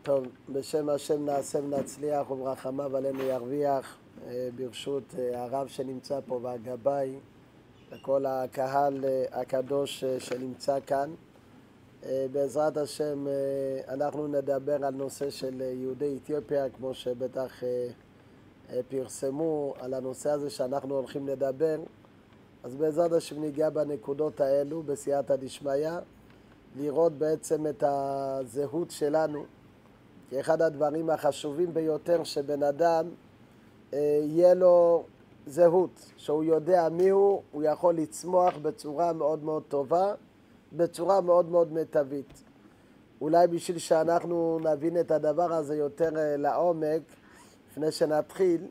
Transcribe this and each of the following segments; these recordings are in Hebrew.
טוב, בשם השם נעשה ונצליח וברחמיו עלינו ירוויח, ברשות הרב שנמצא פה והגבאי וכל הקהל הקדוש שנמצא כאן. בעזרת השם אנחנו נדבר על נושא של יהודי אתיופיה, כמו שבטח פרסמו על הנושא הזה שאנחנו הולכים לדבר. אז בעזרת השם ניגע בנקודות האלו בסייעתא דשמיא, לראות בעצם את הזהות שלנו, כי אחד הדברים החשובים ביותר שבן אדם יהיה לו זהות, שהוא יודע מי הוא יכול לצמוח בצורה מאוד מאוד טובה, בצורה מאוד מאוד מיטבית. אולי בשביל שאנחנו נבין את הדבר הזה יותר לעומק, לפני שנתחיל,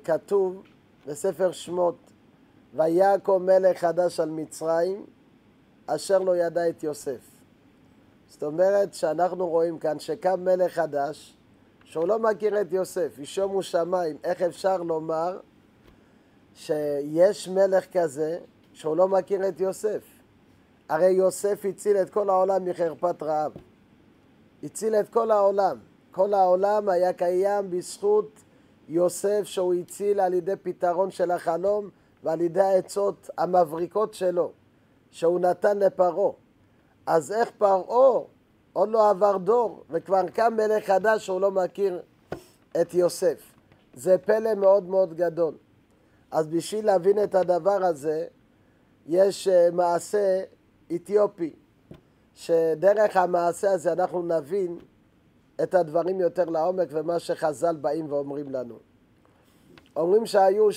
כתוב בספר שמות, ויעקב מלך חדש על מצרים, אשר לא ידע את יוסף. זאת אומרת שאנחנו רואים כאן שקם מלך חדש, שהוא לא מכיר את יוסף, ישומו שמיים. איך אפשר לומר שיש מלך כזה שהוא לא מכיר את יוסף? הרי יוסף הציל את כל העולם מחרפת רעב. הציל את כל העולם. כל העולם היה קיים בזכות יוסף, שהוא הציל על ידי פתרון של החלום ועל ידי העצות המבריקות שלו, שהוא נתן לפרעה. אז איך פרעה עוד לא עבר דור וכבר קם מלך חדש שהוא לא מכיר את יוסף? זה פלא מאוד מאוד גדול. אז בשביל להבין את הדבר הזה יש מעשה אתיופי, שדרך המעשה הזה אנחנו נבין את הדברים יותר לעומק, ומה שחז"ל באים ואומרים לנו. אומרים שהיו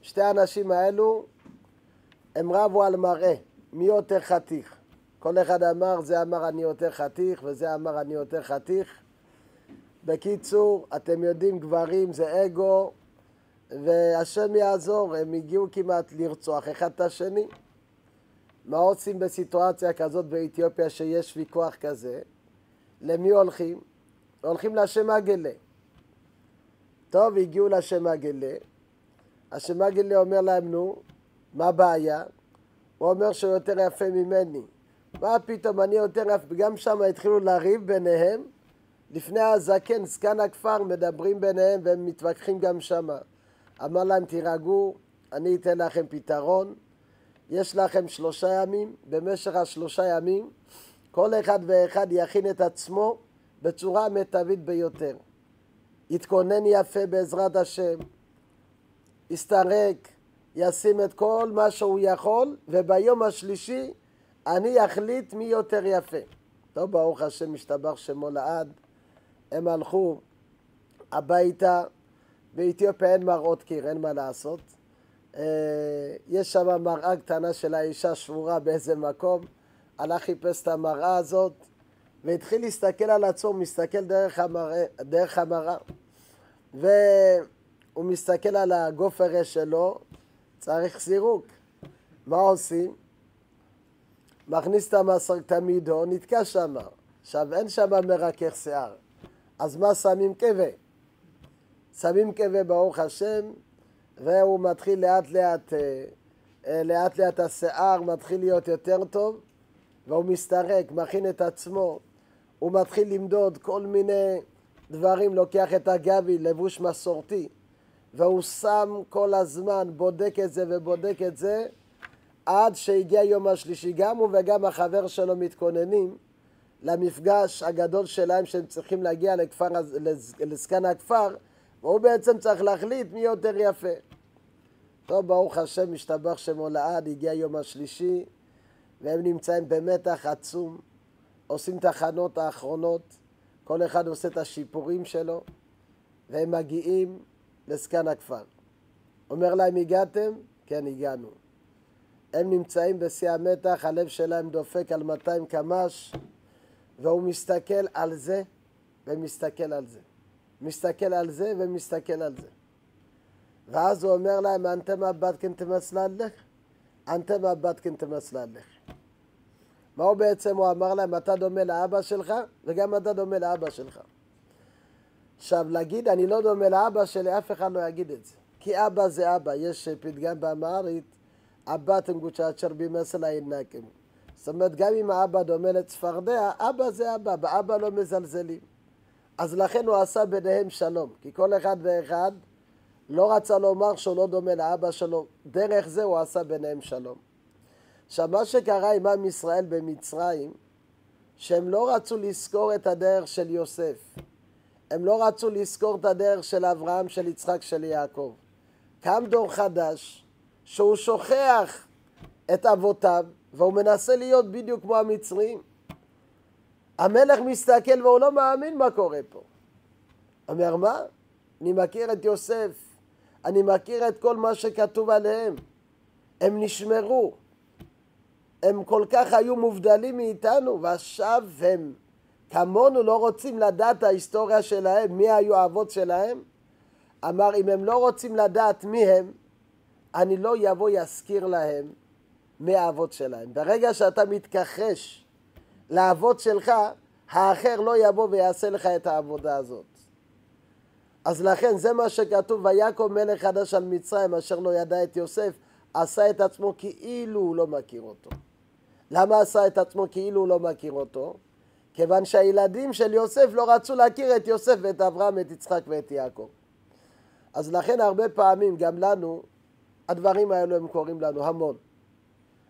שתי אנשים האלו הם רבו על מראה, מי יותר חתיך. כל אחד אמר, זה אמר אני יותר חתיך וזה אמר אני יותר חתיך. בקיצור, אתם יודעים, גברים זה אגו, והשם יעזור, הם הגיעו כמעט לרצוח אחד את השני. מה עושים בסיטואציה כזאת באתיופיה שיש ויכוח כזה? למי הולכים? הולכים לשם הגלה. טוב, הגיעו לשם הגלה. השם הגלה אומר להם, נו, מה הבעיה? הוא אומר שהוא יותר יפה ממני. מה פתאום, אני יותר יפה? גם שם התחילו לריב ביניהם. לפני הזקן, זקן הכפר, מדברים ביניהם והם מתווכחים גם שם. אמר להם, תירגעו, אני אתן לכם פתרון. יש לכם 3 ימים. במשך 3 ימים, כל אחד ואחד יכין את עצמו בצורה מיטבית ביותר. יתכונן יפה בעזרת השם. יסתרק. ישים את כל מה שהוא יכול, וביום השלישי אני אחליט מי יותר יפה. טוב, ברוך השם, משתבח שמו לעד. הם הלכו הביתה. באתיופיה אין מראות קיר, אין מה לעשות. יש שם מראה קטנה של האישה שבורה באיזה מקום. הלך חיפש את המראה הזאת, והתחיל להסתכל על עצמו, מסתכל דרך המראה. והוא מסתכל על הגופר שלו, צריך סירוק. מה עושים? מכניס את המסר תמידו, נתקע שם. עכשיו אין שם מרכך שיער. אז מה שמים? קווה. שמים קווה ברוך השם, והוא מתחיל לאט לאט השיער מתחיל להיות יותר טוב, והוא מסתרק, מכין את עצמו. הוא מתחיל למדוד כל מיני דברים, לוקח את הגבי, לבוש מסורתי, והוא שם כל הזמן, בודק את זה ובודק את זה, עד שהגיע יום השלישי. גם הוא וגם החבר שלו מתכוננים למפגש הגדול שלהם, שהם צריכים להגיע לזקן הכפר, והוא בעצם צריך להחליט מי יותר יפה. טוב, ברוך השם, משתבח שמו לעד, הגיע יום השלישי, והם נמצאים במתח עצום, עושים תחנות האחרונות, כל אחד עושה את השיפורים שלו, והם מגיעים לזקן הכפר. אומר להם, הגעתם? כן, הגענו. הם נמצאים בשיא המתח, הלב שלהם דופק על 200 קמ"ש, והוא מסתכל על זה ומסתכל על זה. מסתכל על זה ומסתכל על זה. ואז הוא אומר להם, אנתם הבת כן תמסללך? אנתם הבת כן תמסללך. מה הוא בעצם? הוא אמר להם, אתה דומה לאבא שלך וגם אתה דומה לאבא שלך. עכשיו להגיד אני לא דומה לאבא שלי, אף אחד לא יגיד את זה, כי אבא זה אבא. יש פתגם באמהרית, אבא תנגוצ'ה אשר בימסל אינקם. זאת אומרת, גם אם האבא דומה לצפרדע, אבא זה אבא, באבא לא מזלזלים. אז לכן הוא עשה ביניהם שלום, כי כל אחד ואחד לא רצה לומר שהוא לא דומה לאבא שלו, דרך זה הוא עשה ביניהם שלום. עכשיו, מה שקרה עם עם ישראל במצרים, שהם לא רצו לזכור את הדרך של יוסף. הם לא רצו לזכור את הדרך של אברהם, של יצחק, של יעקב. קם דור חדש, שהוא שוכח את אבותיו, והוא מנסה להיות בדיוק כמו המצרים. המלך מסתכל והוא לא מאמין מה קורה פה. אומר, מה? אני מכיר את יוסף, אני מכיר את כל מה שכתוב עליהם. הם נשמרו. הם כל כך היו מובדלים מאיתנו, ועכשיו הם כמונו לא רוצים לדעת ההיסטוריה שלהם, מי היו האבות שלהם. אמר, אם הם לא רוצים לדעת מי הם, אני לא יבוא יזכיר להם מי האבות שלהם. ברגע שאתה מתכחש לאבות שלך, האחר לא יבוא ויעשה לך את העבודה הזאת. אז לכן זה מה שכתוב, ויקום מלך חדש על מצרים אשר לא ידע את יוסף, עשה את עצמו כאילו הוא לא מכיר אותו. למה עשה את עצמו כאילו הוא לא מכיר אותו? כיוון שהילדים של יוסף לא רצו להכיר את יוסף ואת אברהם, את יצחק ואת יעקב. אז לכן הרבה פעמים גם לנו, הדברים האלו הם קוראים לנו המון.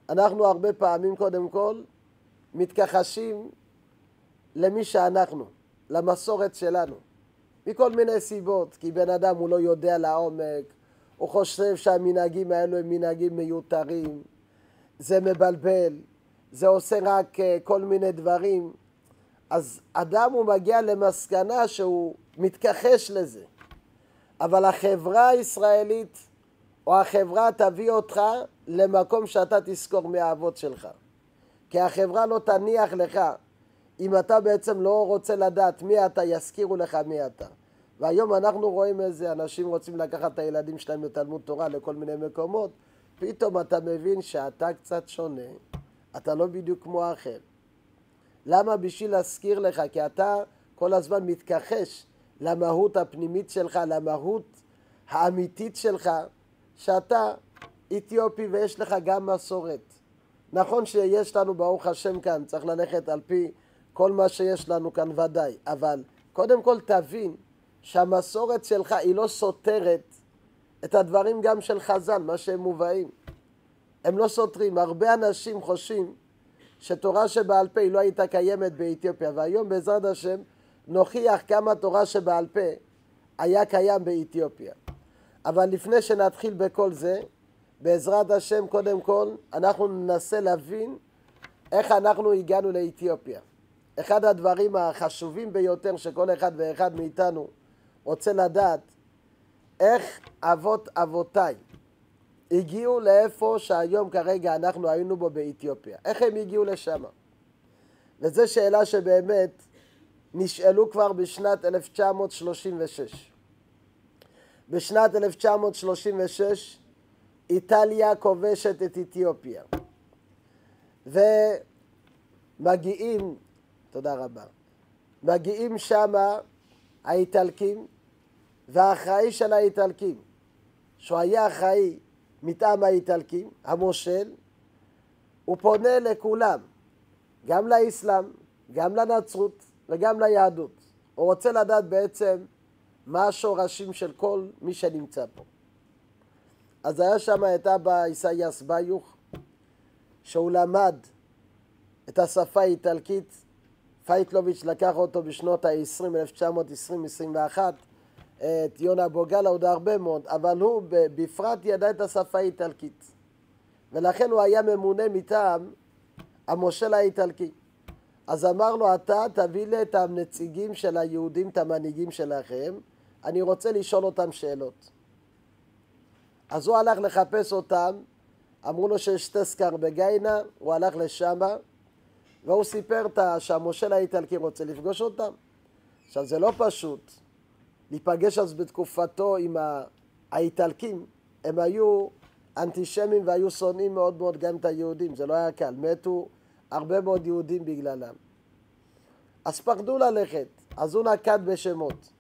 אנחנו הרבה פעמים קודם כל מתכחשים למי שאנחנו, למסורת שלנו. מכל מיני סיבות, כי בן אדם הוא לא יודע לעומק, הוא חושב שהמנהגים האלו הם מנהגים מיותרים, זה מבלבל, זה עושה רק כל מיני דברים. אז אדם הוא מגיע למסקנה שהוא מתכחש לזה. אבל החברה הישראלית או החברה תביא אותך למקום שאתה תזכור מהאבות שלך. כי החברה לא תניח לך, אם אתה בעצם לא רוצה לדעת מי אתה, יזכירו לך מי אתה. והיום אנחנו רואים איזה אנשים רוצים לקחת את הילדים שלהם לתלמוד תורה לכל מיני מקומות, פתאום אתה מבין שאתה קצת שונה, אתה לא בדיוק כמו האחר. למה? בשביל להזכיר לך, כי אתה כל הזמן מתכחש למהות הפנימית שלך, למהות האמיתית שלך, שאתה אתיופי ויש לך גם מסורת. נכון שיש לנו ברוך השם כאן, צריך ללכת על פי כל מה שיש לנו כאן ודאי, אבל קודם כל תבין שהמסורת שלך היא לא סותרת את הדברים גם של חז"ל, מה שהם מובאים. הם לא סותרים. הרבה אנשים חושבים שתורה שבעל פה היא לא הייתה קיימת באתיופיה, והיום בעזרת השם נוכיח כמה תורה שבעל פה היה קיים באתיופיה. אבל לפני שנתחיל בכל זה, בעזרת השם קודם כל אנחנו ננסה להבין איך אנחנו הגענו לאתיופיה. אחד הדברים החשובים ביותר שכל אחד ואחד מאיתנו רוצה לדעת, איך אבות אבותיי הגיעו לאיפה שהיום כרגע אנחנו היינו בו באתיופיה. איך הם הגיעו לשם? וזו שאלה שבאמת נשאלו כבר בשנת 1936. בשנת 1936 איטליה כובשת את אתיופיה. ומגיעים, תודה רבה, מגיעים שם האיטלקים, והאחראי של האיטלקים, שהוא היה אחראי מטעם האיטלקים, המושל, הוא פונה לכולם, גם לאסלאם, גם לנצרות וגם ליהדות. הוא רוצה לדעת בעצם מה השורשים של כל מי שנמצא פה. אז היה שם את אבא איסאיאס ביוך, שהוא למד את השפה האיטלקית. פייטלוביץ' לקח אותו בשנות ה-20, 1920-21, את יונה בוגלה עוד הרבה מאוד, אבל הוא בפרט ידע את השפה האיטלקית. ולכן הוא היה ממונה מטעם המושל האיטלקי. אז אמר לו, אתה תביא לי את הנציגים של היהודים, את המנהיגים שלכם, אני רוצה לשאול אותם שאלות. אז הוא הלך לחפש אותם, אמרו לו שיש טסקר בגיינה, הוא הלך לשם, והוא סיפר שהמושל האיטלקי רוצה לפגוש אותם. עכשיו זה לא פשוט, להיפגש אז בתקופתו עם האיטלקים, הם היו אנטישמים והיו שונאים מאוד מאוד גם את היהודים, זה לא היה קל, מתו הרבה מאוד יהודים בגללם. אז פחדו ללכת, אז הוא נקט בשמות.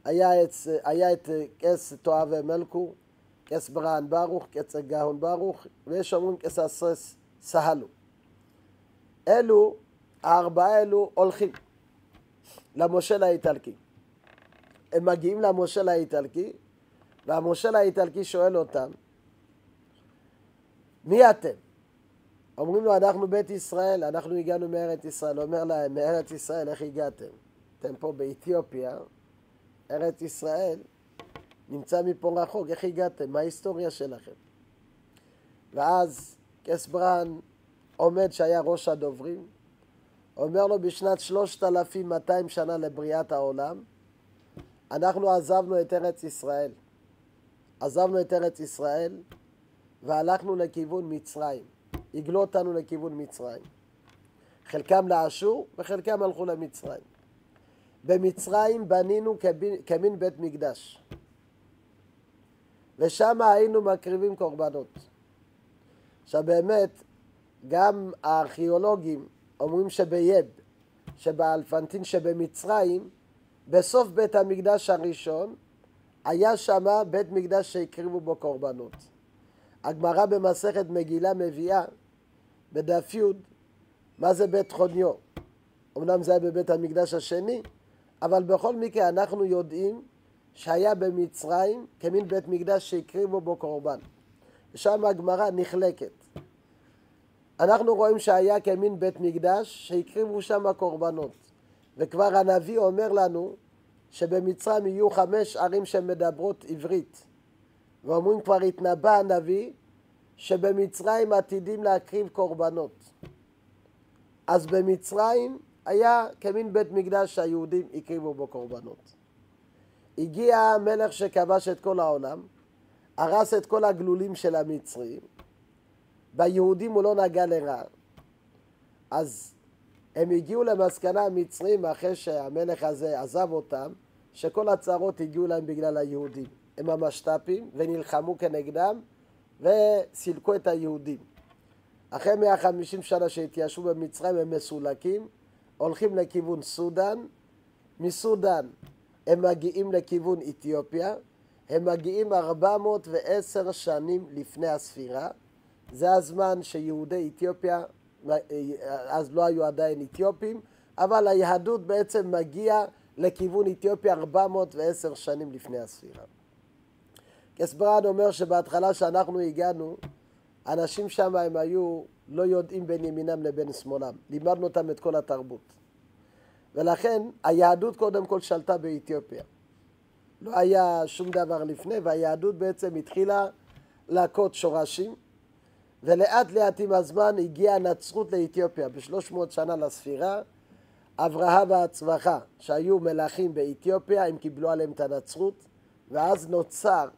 היה את קס תואב מלכו, קס ברען ברוך, קס גאון ברוך, ויש אומרים קס אסרס סהלו. הארבעה אלו הולכים למושל האיטלקי. הם מגיעים למושל האיטלקי, והמושל האיטלקי שואל אותם, מי אתם? אומרים לו, אנחנו בית ישראל, אנחנו הגענו מארץ ישראל. הוא אומר להם, מארץ ישראל, איך הגעתם? אתם פה באתיופיה, ארץ ישראל נמצא מפה רחוק, איך הגעתם? מה ההיסטוריה שלכם? ואז קסברן עומד שהיה ראש הדוברים, אומר לו, בשנת 3200 שנה לבריאת העולם, אנחנו עזבנו את ארץ ישראל. עזבנו את ארץ ישראל והלכנו לכיוון מצרים. הגלו אותנו לכיוון מצרים. חלקם לאשור וחלקם הלכו למצרים. במצרים בנינו כמין בית מקדש. ושם היינו מקריבים קורבנות. עכשיו באמת, גם הארכיאולוגים אומרים שבייב, שבאלפנטין שבמצרים, בסוף בית המקדש הראשון, היה שם בית מקדש שהקריבו בו קורבנות. הגמרא במסכת מגילה מביאה בדף י' מה זה בית חוניו. אמנם זה היה בבית המקדש השני, אבל בכל מקרה אנחנו יודעים שהיה במצרים כמין בית מקדש שהקריבו בו קורבן. ושם הגמרא נחלקת. אנחנו רואים שהיה כמין בית מקדש שהקריבו שם קורבנות. וכבר הנביא אומר לנו שבמצרים יהיו 5 ערים שמדברות עברית. ואומרים כבר התנבא הנביא שבמצרים עתידים להקריב קורבנות. אז במצרים היה כמין בית מקדש שהיהודים הקריבו בו קורבנות. הגיע המלך שכבש את כל העולם, הרס את כל הגלולים של המצרים, ביהודים הוא לא נגע לרע. אז הם הגיעו למסקנה המצרים אחרי שהמלך הזה עזב אותם, שכל הצערות הגיעו להם בגלל היהודים. הם המשת"פים ונלחמו כנגדם וסילקו את היהודים. אחרי 150 שנה שהתיישבו במצרים הם מסולקים, הולכים לכיוון סודן, מסודן הם מגיעים לכיוון אתיופיה, הם מגיעים 410 שנים לפני הספירה, זה הזמן שיהודי אתיופיה, אז לא היו עדיין אתיופים, אבל היהדות בעצם מגיעה לכיוון אתיופיה 410 שנים לפני הספירה. קסברן אומר שבהתחלה שאנחנו הגענו, אנשים שם הם היו לא יודעים בין ימינם לבין שמאלם. לימדנו אותם את כל התרבות. ולכן היהדות קודם כל שלטה באתיופיה. לא היה שום דבר לפני, והיהדות בעצם התחילה להכות שורשים, ולאט לאט עם הזמן הגיעה הנצרות לאתיופיה. ב-300 שנה לספירה, אברהם והצווחה, שהיו מלכים באתיופיה, הם קיבלו עליהם את הנצרות, ואז נוצר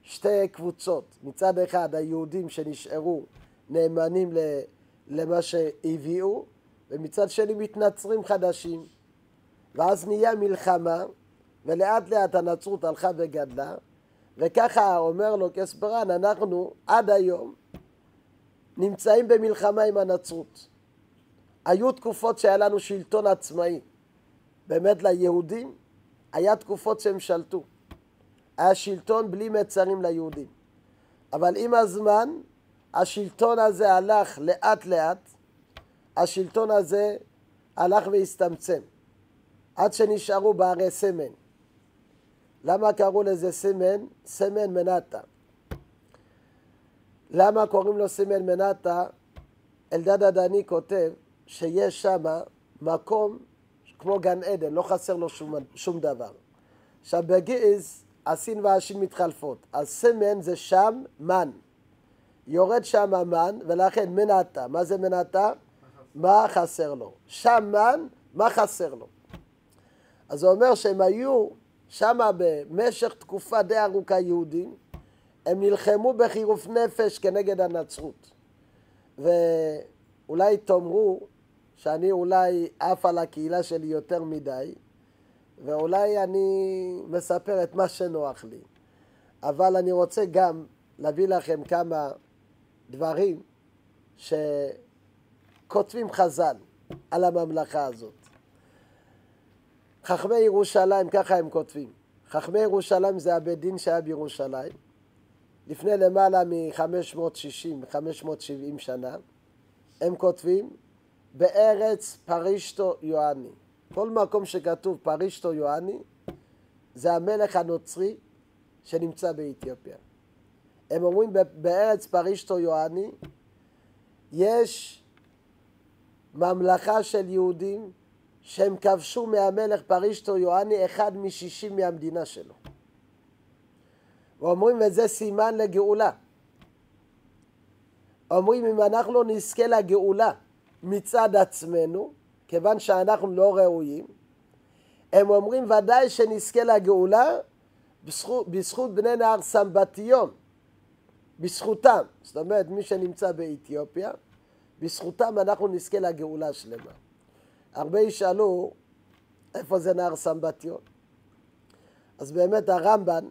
שתי קבוצות. מצד אחד היהודים שנשארו נאמנים למה שהביאו, ומצד שני מתנצרים חדשים. ואז נהיה מלחמה, ולאט לאט הנצרות הלכה וגדלה, וככה אומר לו קסברן, אנחנו עד היום נמצאים במלחמה עם הנצרות. היו תקופות שהיה לנו שלטון עצמאי. באמת ליהודים היה תקופות שהם שלטו. היה שלטון בלי מצרים ליהודים. אבל עם הזמן השלטון הזה הלך לאט לאט, השלטון הזה הלך והסתמצם, עד שנשארו בערי סמן. למה קראו לזה סמן? סמן מנטה. למה קוראים לו סמן מנטה? אלדד הדני כותב שיש שם מקום כמו גן עדן, לא חסר לו שום דבר. עכשיו בגעז הסין והשין מתחלפות, אז סמן זה שם מן. יורד שם מן, ולכן מנטה. מה זה מנטה? מה חסר לו? שם מן, מה חסר לו? אז הוא אומר שהם היו שם במשך תקופה די ארוכה יהודים, הם נלחמו בחירוף נפש כנגד הנצרות. ואולי תאמרו שאני אולי עף על הקהילה שלי יותר מדי, ואולי אני מספר את מה שנוח לי. אבל אני רוצה גם להביא לכם כמה דברים שכותבים חז"ל על הממלכה הזאת. חכמי ירושלים, ככה הם כותבים. חכמי ירושלים זה הבית דין שהיה בירושלים. לפני למעלה מ-560-570 שנה, הם כותבים בארץ פרישתו יואני. כל מקום שכתוב פרישתו יואני, זה המלך הנוצרי שנמצא באתיופיה. הם אומרים בארץ פרישתו יואני, יש ממלכה של יהודים שהם כבשו מהמלך פרישתו יואני 1 מ-60 מהמדינה שלו. ואומרים וזה סימן לגאולה. אומרים אם אנחנו לא נזכה לגאולה מצד עצמנו, כיוון שאנחנו לא ראויים, הם אומרים ודאי שנזכה לגאולה בזכות בני נהר סמבטיון, בזכותם, זאת אומרת מי שנמצא באתיופיה, בזכותם אנחנו נזכה לגאולה שלמה. הרבה ישאלו איפה זה נהר סמבטיון. אז באמת הרמב"ן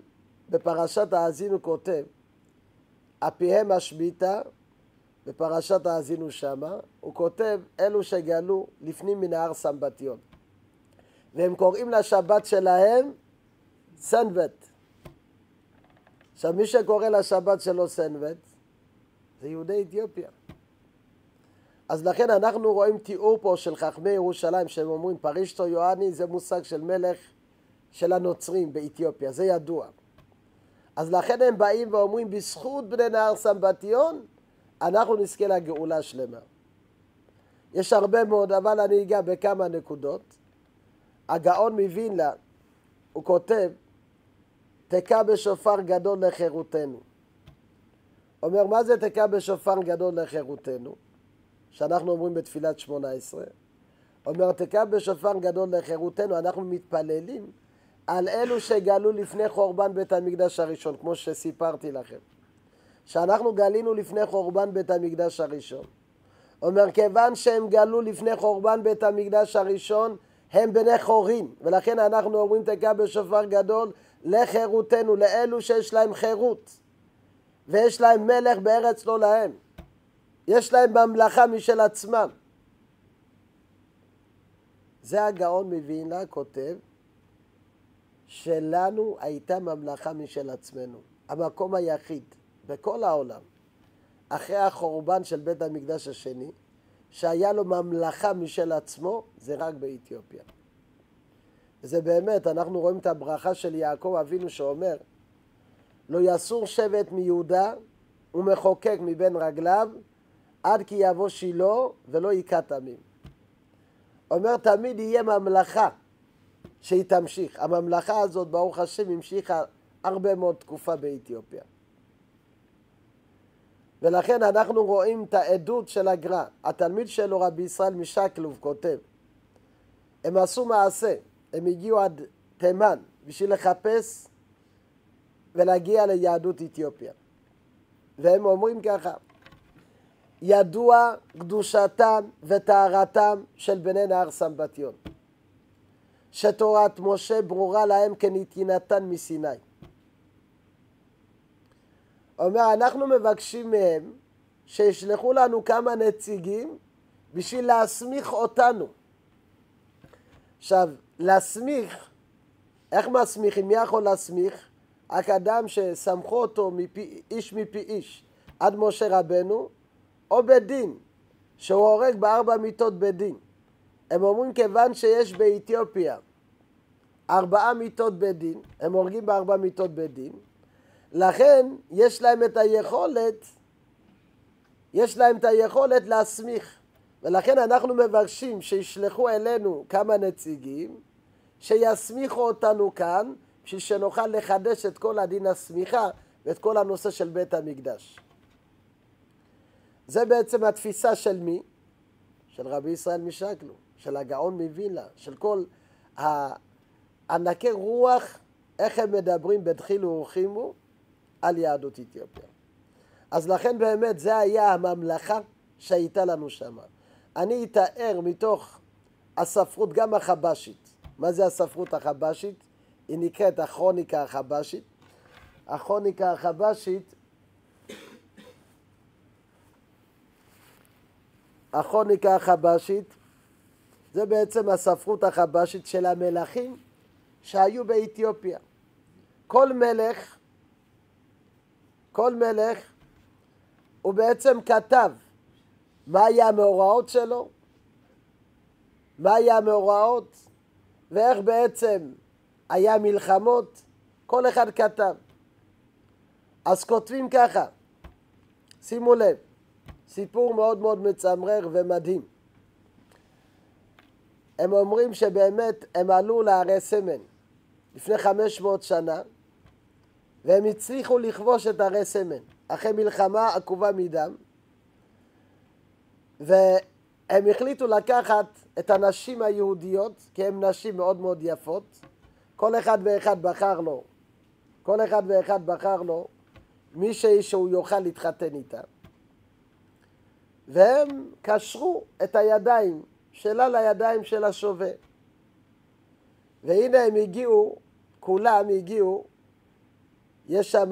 בפרשת האזינו כותב, אפיהם השביתה, בפרשת האזינו שמה, הוא כותב אלו שגלו לפנים מנהר סמבטיון. והם קוראים לשבת שלהם סנבט. עכשיו מי שקורא לשבת שלו סנבט, זה יהודי אתיופיה. אז לכן אנחנו רואים תיאור פה של חכמי ירושלים שהם אומרים פרישתו יואני, זה מושג של מלך של הנוצרים באתיופיה, זה ידוע. אז לכן הם באים ואומרים בזכות בני נהר סמבטיון אנחנו נזכה לגאולה שלמה. יש הרבה מאוד, אבל אני אגע בכמה נקודות. הגאון מווילנה, הוא כותב, תקע בשופר גדול לחירותנו. אומר, מה זה תקע בשופר גדול לחירותנו? שאנחנו אומרים בתפילת 18. אומר, תקע בשופר גדול לחירותנו, אנחנו מתפללים על אלו שגלו לפני חורבן בית המקדש הראשון, כמו שסיפרתי לכם. שאנחנו גלינו לפני חורבן בית המקדש הראשון. אומר, כיוון שהם גלו לפני חורבן בית המקדש הראשון, הם בני חורין, ולכן אנחנו אומרים תקע בשופר גדול לחירותנו, לאלו שיש להם חירות, ויש להם מלך בארץ לא להם. יש להם ממלכה משל עצמם. זה הגאון מווילנה כותב, שלנו הייתה ממלכה משל עצמנו. המקום היחיד בכל העולם, אחרי החורבן של בית המקדש השני, שהיה לו ממלכה משל עצמו, זה רק באתיופיה. זה באמת, אנחנו רואים את הברכה של יעקב אבינו שאומר, לא יסור שבט מיהודה ומחוקק מבין רגליו, עד כי יבוא שילה ולא יקע תמים. אומר תמיד יהיה ממלכה שהיא תמשיך. הממלכה הזאת ברוך השם המשיכה הרבה מאוד תקופה באתיופיה. ולכן אנחנו רואים את העדות של הגר"א. התלמיד שלו רבי ישראל משקלוב כותב, הם עשו מעשה, הם הגיעו עד תימן בשביל לחפש ולהגיע ליהדות אתיופיה. והם אומרים ככה, ידוע קדושתם וטהרתם של בני נהר סמבטיון, שתורת משה ברורה להם כנתינתן מסיני. אומר, אנחנו מבקשים מהם שישלחו לנו כמה נציגים בשביל להסמיך אותנו. עכשיו, להסמיך, איך מסמיכים? מי יכול להסמיך? רק אדם שסמכו אותו איש מפי איש עד משה רבנו, או בדין, שהוא הורג ב4 מיתות בדין. הם אומרים כיוון שיש באתיופיה 4 מיתות בדין, הם הורגים ב4 מיתות בדין, לכן יש להם את היכולת להסמיך. ולכן אנחנו מבקשים שישלחו אלינו כמה נציגים, שיסמיכו אותנו כאן, בשביל שנוכל לחדש את כל הדין הסמיכה ואת כל הנושא של בית המקדש. זה בעצם התפיסה של מי? של רבי ישראל משקלוב, של הגאון מווילנה, של כל ענקי רוח, איך הם מדברים בדחילו ורחימו על יהדות אתיופיה. אז לכן באמת זה היה הממלכה שהייתה לנו שם. אני אתאר מתוך הספרות גם החבשית. מה זה הספרות החבשית? היא נקראת הכרוניקה החבשית. הכרוניקה החבשית, הכרוניקה החבשית זה בעצם הספרות החבשית של המלכים שהיו באתיופיה. כל מלך הוא בעצם כתב מה היה המאורעות שלו, מה היה המאורעות, ואיך בעצם היה מלחמות, כל אחד כתב. אז כותבים ככה, שימו לב, סיפור מאוד מאוד מצמרר ומדהים. הם אומרים שבאמת הם עלו להרי סמן לפני 500 שנה, והם הצליחו לכבוש את הרי סמן, אחרי מלחמה עקובה מדם, והם החליטו לקחת את הנשים היהודיות, כי הן נשים מאוד מאוד יפות, כל אחד ואחד בחר לו, מישהי שהוא יוכל להתחתן איתה, והם קשרו את הידיים שלה לידיים של השווה. והנה הם הגיעו, כולם הגיעו, יש שם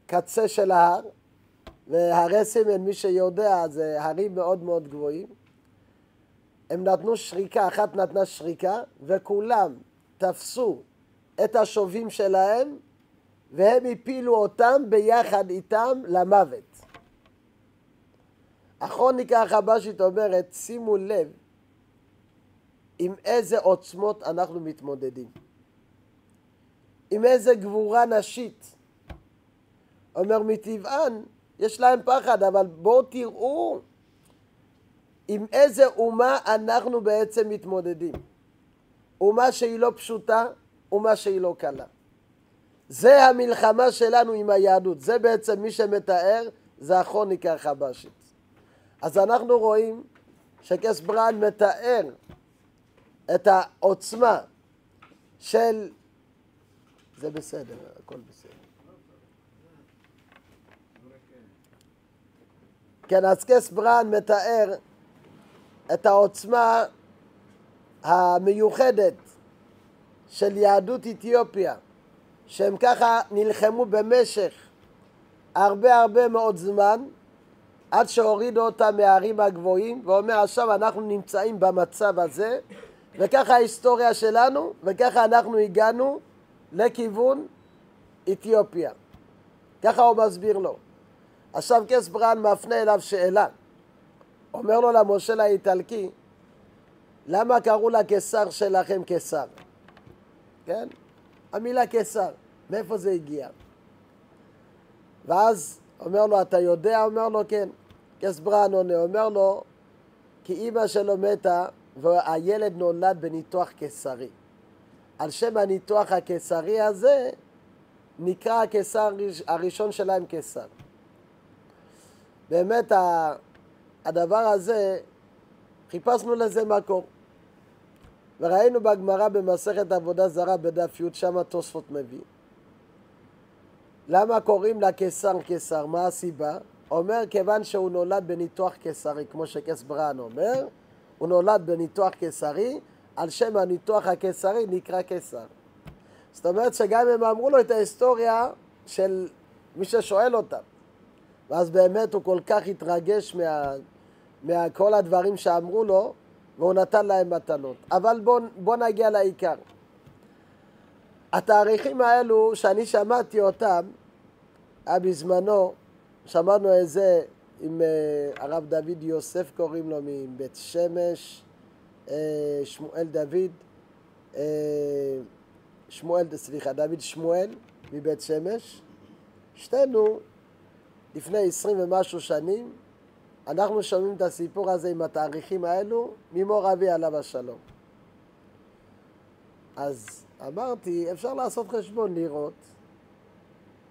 קצה של ההר, והרי סמן, מי שיודע, זה הרים מאוד מאוד גבוהים. הם נתנו שריקה, אחת נתנה שריקה, וכולם תפסו את השובים שלהם, והם הפילו אותם ביחד איתם למוות. הכרוניקה החבשית אומרת, שימו לב עם איזה עוצמות אנחנו מתמודדים. עם איזה גבורה נשית. אומר, מטבען יש להם פחד, אבל בואו תראו עם איזה אומה אנחנו בעצם מתמודדים. אומה שהיא לא פשוטה, אומה שהיא לא קלה. זה המלחמה שלנו עם היהדות. זה בעצם מי שמתאר, זה הכרוניקה החבשית. אז אנחנו רואים שקס ברן מתאר את העוצמה של... זה בסדר, הכל בסדר. כן, אז קס ברן מתאר את העוצמה המיוחדת של יהדות אתיופיה, שהם ככה נלחמו במשך הרבה מאוד זמן, עד שהורידו אותם מהערים הגבוהים, ואומר עכשיו אנחנו נמצאים במצב הזה, וככה ההיסטוריה שלנו, וככה אנחנו הגענו לכיוון אתיופיה. ככה הוא מסביר לו. עכשיו קס ברן מפנה אליו שאלה. אומר לו למושל האיטלקי, למה קראו לקיסר שלכם קיסר? כן? המילה קיסר, מאיפה זה הגיע? ואז אומר לו, אתה יודע? אומר לו, כן. קס ברן עונה, אומר לו, כי אמא שלו מתה, והילד נולד בניתוח קיסרי. על שם הניתוח הקיסרי הזה, נקרא הקיסר הראשון שלהם קיסר. באמת הדבר הזה, חיפשנו לזה מקור. וראינו בגמרא במסכת עבודה זרה בדף י', שם תוספות מביא. למה קוראים לקיסר קיסר? מה הסיבה? אומר כיוון שהוא נולד בניתוח קיסרי, כמו שקס ברן אומר, הוא נולד בניתוח קיסרי, על שם הניתוח הקיסרי נקרא קיסר. זאת אומרת שגם הם אמרו לו את ההיסטוריה של מי ששואל אותם. ואז באמת הוא כל כך התרגש מכל הדברים שאמרו לו, והוא נתן להם מתנות. אבל בוא נגיע לעיקר. התאריכים האלו שאני שמעתי אותם, בזמנו, שמענו איזה עם הרב דוד יוסף קוראים לו מבית שמש, שמואל דוד, דוד שמואל מבית שמש. שתינו לפני 20 ומשהו שנים, אנחנו שומעים את הסיפור הזה עם התאריכים האלו ממור אבי עליו השלום. אז אמרתי, אפשר לעשות חשבון לראות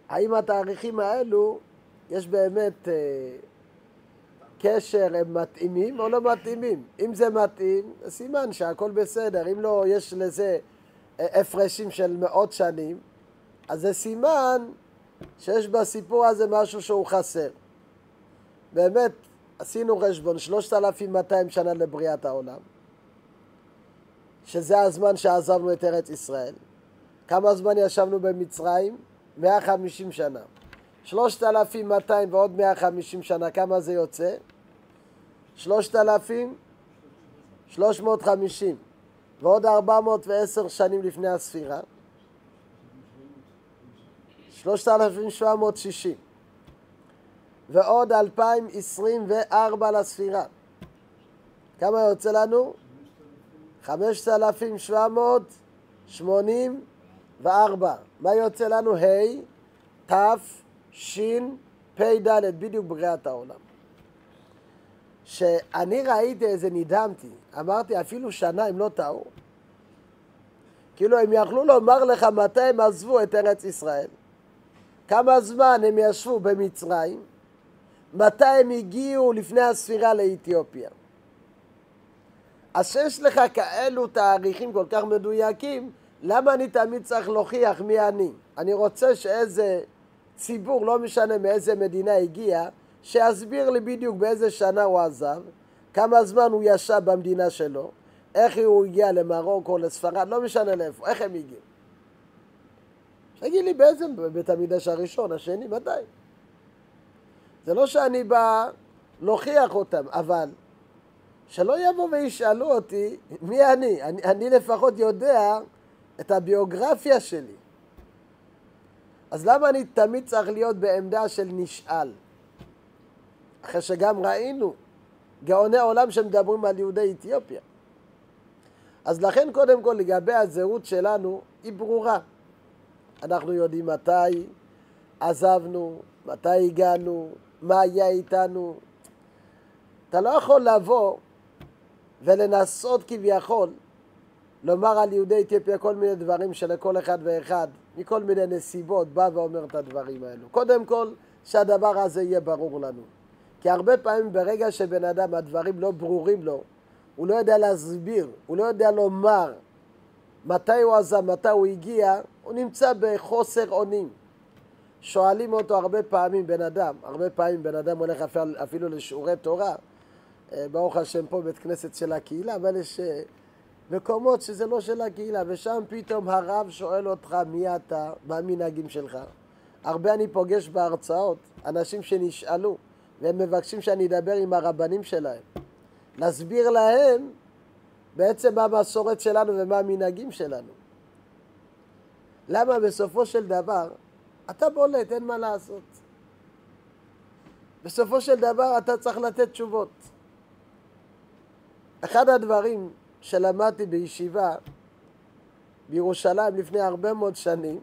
האם התאריכים האלו יש באמת קשר, הם מתאימים או לא מתאימים. אם זה מתאים, סימן שהכל בסדר. אם לא, יש לזה הפרשים של מאות שנים, אז זה סימן שיש בסיפור הזה משהו שהוא חסר. באמת, עשינו חשבון 3,200 שנה לבריאת העולם, שזה הזמן שעזבנו את ארץ ישראל. כמה זמן ישבנו במצרים? 150 שנה. 3,200 ועוד 150 שנה, כמה זה יוצא? 3,350 ועוד 410 שנים לפני הספירה, 3,760 ועוד 2,024 לספירה. כמה יוצא לנו? 5784. מה יוצא לנו? ת' שין פי ד', בדיוק בריאת העולם. שאני ראיתי איזה נדהמתי, אמרתי אפילו שנה הם לא טעו. כאילו הם יכלו לומר לך מתי הם עזבו את ארץ ישראל, כמה זמן הם ישבו במצרים, מתי הם הגיעו לפני הספירה לאתיופיה. אז שיש לך כאלו תאריכים כל כך מדויקים, למה אני תמיד צריך להוכיח מי אני? אני רוצה שאיזה ציבור, לא משנה מאיזה מדינה הגיע, שיסביר לי בדיוק באיזה שנה הוא עזב, כמה זמן הוא ישב במדינה שלו, איך הוא הגיע למרוקו, לספרד, לא משנה לאיפה, איך הם הגיעו. תגיד לי באיזה בית המקדש הראשון, השני, מתי? זה לא שאני בא להוכיח אותם, אבל שלא יבוא וישאלו אותי מי אני. אני לפחות יודע את הביוגרפיה שלי. אז למה אני תמיד צריך להיות בעמדה של נשאל? אחרי שגם ראינו גאוני עולם שמדברים על יהודי אתיופיה. אז לכן קודם כל לגבי הזהות שלנו היא ברורה. אנחנו יודעים מתי עזבנו, מתי הגענו, מה היה איתנו. אתה לא יכול לבוא ולנסות כביכול לומר על יהודי אתיופיה כל מיני דברים שלכל אחד ואחד מכל מיני נסיבות בא ואומר את הדברים האלו. קודם כל שהדבר הזה יהיה ברור לנו. כי הרבה פעמים ברגע שבן אדם הדברים לא ברורים לו, הוא לא יודע להסביר, הוא לא יודע לומר מתי הוא עזב, מתי הוא הגיע, הוא נמצא בחוסר אונים. שואלים אותו הרבה פעמים בן אדם הולך אפילו לשיעורי תורה, ברוך השם פה בית כנסת של הקהילה, אבל יש מקומות שזה לא של הקהילה, ושם פתאום הרב שואל אותך מי אתה, מה המנהגים שלך. הרבה אני פוגש בהרצאות, אנשים שנשאלו, והם מבקשים שאני אדבר עם הרבנים שלהם. להסביר להם בעצם מה המסורת שלנו ומה המנהגים שלנו. למה בסופו של דבר, אתה בולט, אין מה לעשות. בסופו של דבר אתה צריך לתת תשובות. אחד הדברים שלמדתי בישיבה בירושלים לפני הרבה מאוד שנים,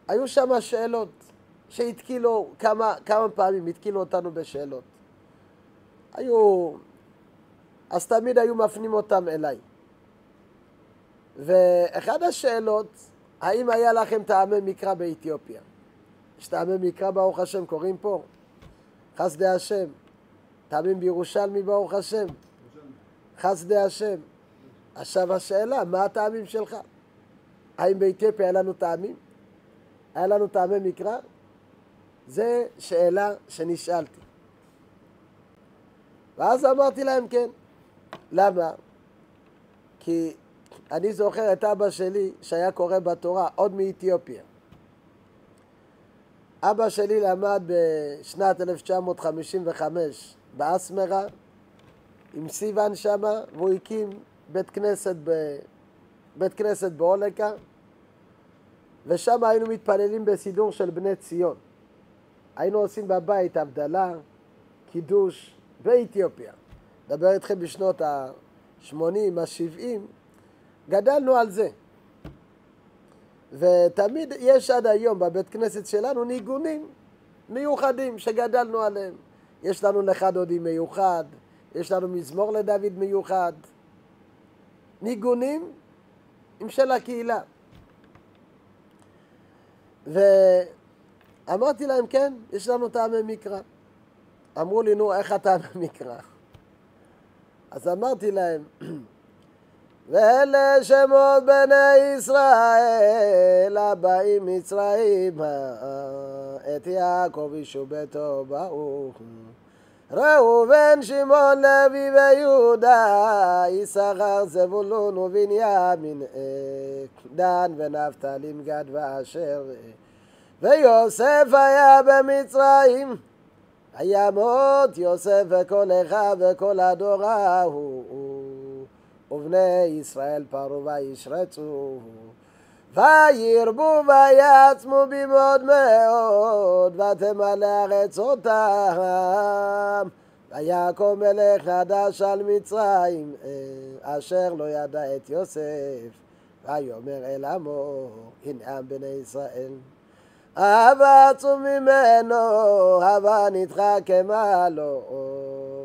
היו שם שאלות שהתקילו כמה פעמים, התקילו אותנו בשאלות. אז תמיד היו מפנים אותם אליי. ואחד השאלות, האם היה לכם טעמי מקרא באתיופיה? יש טעמי מקרא ברוך השם קוראים פה? חסדי השם. טעמים בירושלמי ברוך השם? חסדי השם. עכשיו השאלה, מה הטעמים שלך? האם באתיופיה היה לנו טעמים? היה לנו טעמי מקרא? זה שאלה שנשאלתי. ואז אמרתי להם כן. למה? כי אני זוכר את אבא שלי שהיה קורא בתורה עוד מאתיופיה. אבא שלי למד בשנת 1955 באסמרה עם סיוון שמה, והוא הקים בית כנסת באולקה, ושם היינו מתפללים בסידור של בני ציון. היינו עושים בבית הבדלה, קידוש באתיופיה. דבר איתכם בשנות ה-80, ה-70, גדלנו על זה. ותמיד יש עד היום בבית כנסת שלנו ניגונים מיוחדים שגדלנו עליהם. יש לנו לך דודי מיוחד, יש לנו מזמור לדוד מיוחד. ניגונים עם של הקהילה. ואמרתי להם כן, יש לנו טעמי מקרא. אמרו לי נו איך הטעמי מקרא? אז אמרתי להם ואלה שמות בני ישראל הבאים מצרימה את יעקב אישו ביתו באו ראובן שמעון לוי ויהודה יששכר זבולון ובנימין דן ונפתלי גד ואשר ויוסף היה במצרים וימות יוסף וכל אחיו וכל הדורהו ובני ישראל פרו וישרצו וירבו ויעצמו במאוד מאוד ותמלא ארץ אותם ויקום מלך חדש על מצרים, אשר לא ידע את יוסף, ויאמר אל עמו, הנה עם בני ישראל. אהבה עצום ממנו, הבה נתחכמה לו,